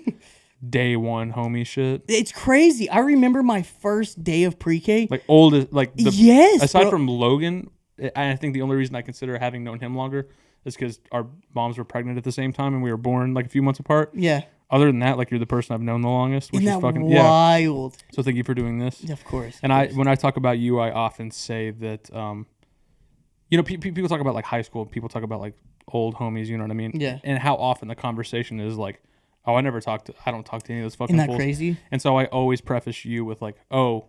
day one homie shit.
It's crazy. I remember my first day of pre-K.
Like oldest, like
yes.
Aside
bro.
from Logan, I think the only reason I consider having known him longer is because our moms were pregnant at the same time and we were born like a few months apart.
Yeah.
Other than that, like you're the person I've known the longest, which
Isn't
is
that
fucking
wild?
Yeah. So thank you for doing this.
Of course.
And when I talk about you, I often say that, people talk about like high school. People talk about like old homies. You know what I mean?
Yeah.
And how often the conversation is like, oh, I don't talk to any of those fucking
Isn't that
fools.
crazy?
And so I always preface you with like, oh,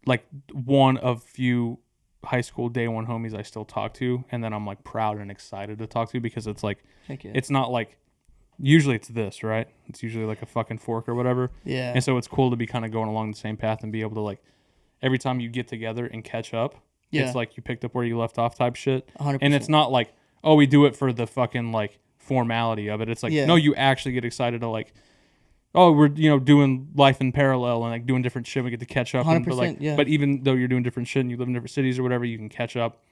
like one of few high school day one homies I still talk to, and then I'm like proud and excited to talk to because it's like,
Heck yeah.
it's not like, usually it's this, right? It's usually like a fucking fork or whatever.
Yeah.
And so it's cool to be kind of going along the same path and be able to like, every time you get together and catch up,
Yeah.
It's like you picked up where you left off type shit.
100%.
And it's not like, oh, we do it for the fucking like formality of it. It's like,
Yeah.
no, you actually get excited to like, oh, we're doing life in parallel and like doing different shit. We get to catch up.
100%, yeah.
But even though you're doing different shit and you live in different cities or whatever, you can catch up,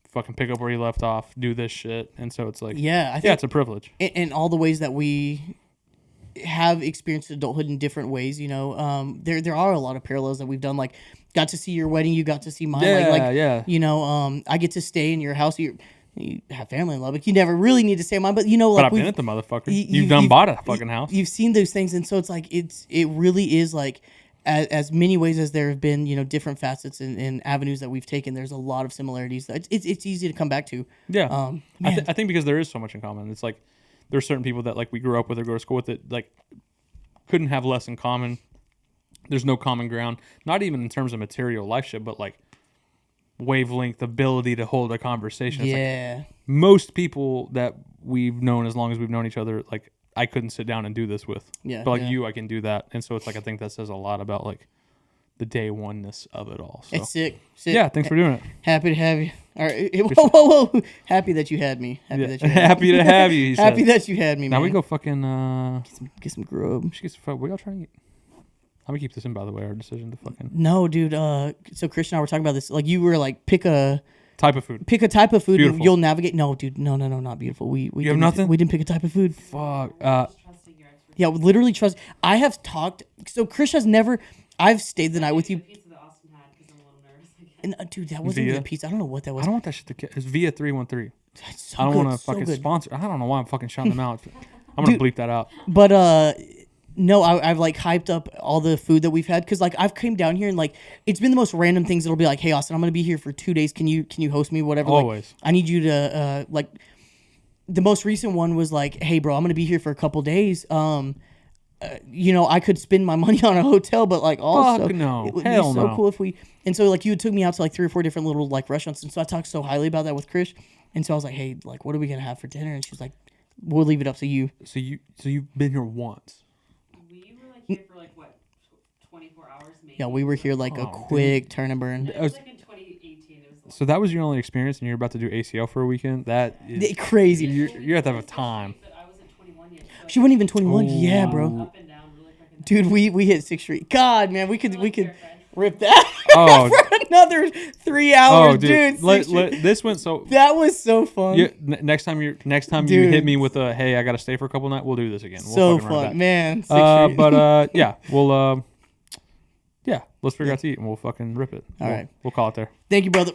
fucking pick up where you left off, do this shit. And so it's like,
Yeah, I think
yeah, it's a privilege.
in all the ways that we have experienced adulthood in different ways, there are a lot of parallels that we've done. Like, got to see your wedding, you got to see mine.
Yeah.
I get to stay in your house. You have family in Lubbock. You never really need to stay in mine, but like,
but I've been at the motherfucker. You've bought a fucking house.
You've seen those things, and so it's like it really is like as many ways as there have been different facets and avenues that we've taken. There's a lot of similarities. It's easy to come back to.
Yeah, I think because there is so much in common. It's like there's certain people that like we grew up with or go to school with that like couldn't have less in common. There's no common ground, not even in terms of material life shit, but like wavelength, ability to hold a conversation. It's like most people that we've known as long as we've known each other, like I couldn't sit down and do this with.
Yeah,
but like you, I can do that, and so it's like I think that says a lot about like the day oneness of it all. So.
It's sick.
Yeah, thanks for doing it.
Happy to have you. All right, whoa. Happy that you had me. Happy that you had me.
Happy to have you.
Happy that you had me, man.
Now we go fucking
get some grub.
We should get some fuck. What y'all trying to eat? I'm gonna keep this in, by the way. Our decision to fucking.
No, dude. So Christian and I were talking about this. Like, you were like, pick a
type of food.
Pick a type of food.
Beautiful.
And you'll navigate. No, dude. No, not beautiful. We
you have nothing.
We didn't pick a type of food.
Fuck.
Yeah, literally trust. I have talked. So Chris has never. I've stayed the night with you.
Pizza that Austin had because I'm a little nervous again.
And, dude, that wasn't even a pizza. I don't know what that was.
I don't want that shit to get. It's via 313.
That's so
I don't
good,
want to
so
fucking
good.
sponsor. I don't know why I'm fucking shouting them out. I'm gonna bleep that out.
But no, I've like hyped up all the food that we've had because like I've came down here and like it's been the most random things. It'll be like, hey Austin, I'm gonna be here for 2 days. Can you host me? Whatever.
Always.
Like, I need you to like. The most recent one was like, hey bro, I'm gonna be here for a couple days. I could spend my money on a hotel, but like also
it would
be so cool if we. And so like you took me out to like 3 or 4 different little like restaurants, and so I talked so highly about that with Chris, and so I was like, hey, like what are we gonna have for dinner? And she's like, we'll leave it up to you.
So you've been here once.
We were like here for like what, 24 hours maybe.
Yeah, we were here like a quick turn and burn.
It was like in 2018. It was
So that was your only experience, and you're about to do ACL for a weekend. That is
crazy.
You have to have a time.
But I wasn't 21 yet. So
She wasn't even 21. Yeah, bro.
up and down really fucking.
Dude, we hit 6th Street. God, man, we could rip that
Oh.
for another 3 hours, dude. 6th Street.
This went so.
That was so fun.
Yeah, next time you
Dude.
hit me with a hey, I gotta stay for a couple nights. We'll do this again. We'll
So
fucking run it
fun,
back.
man. 6th Street.
But yeah, we'll let's figure out to eat and we'll fucking rip it.
All right.
We'll call it there.
Thank you, brother.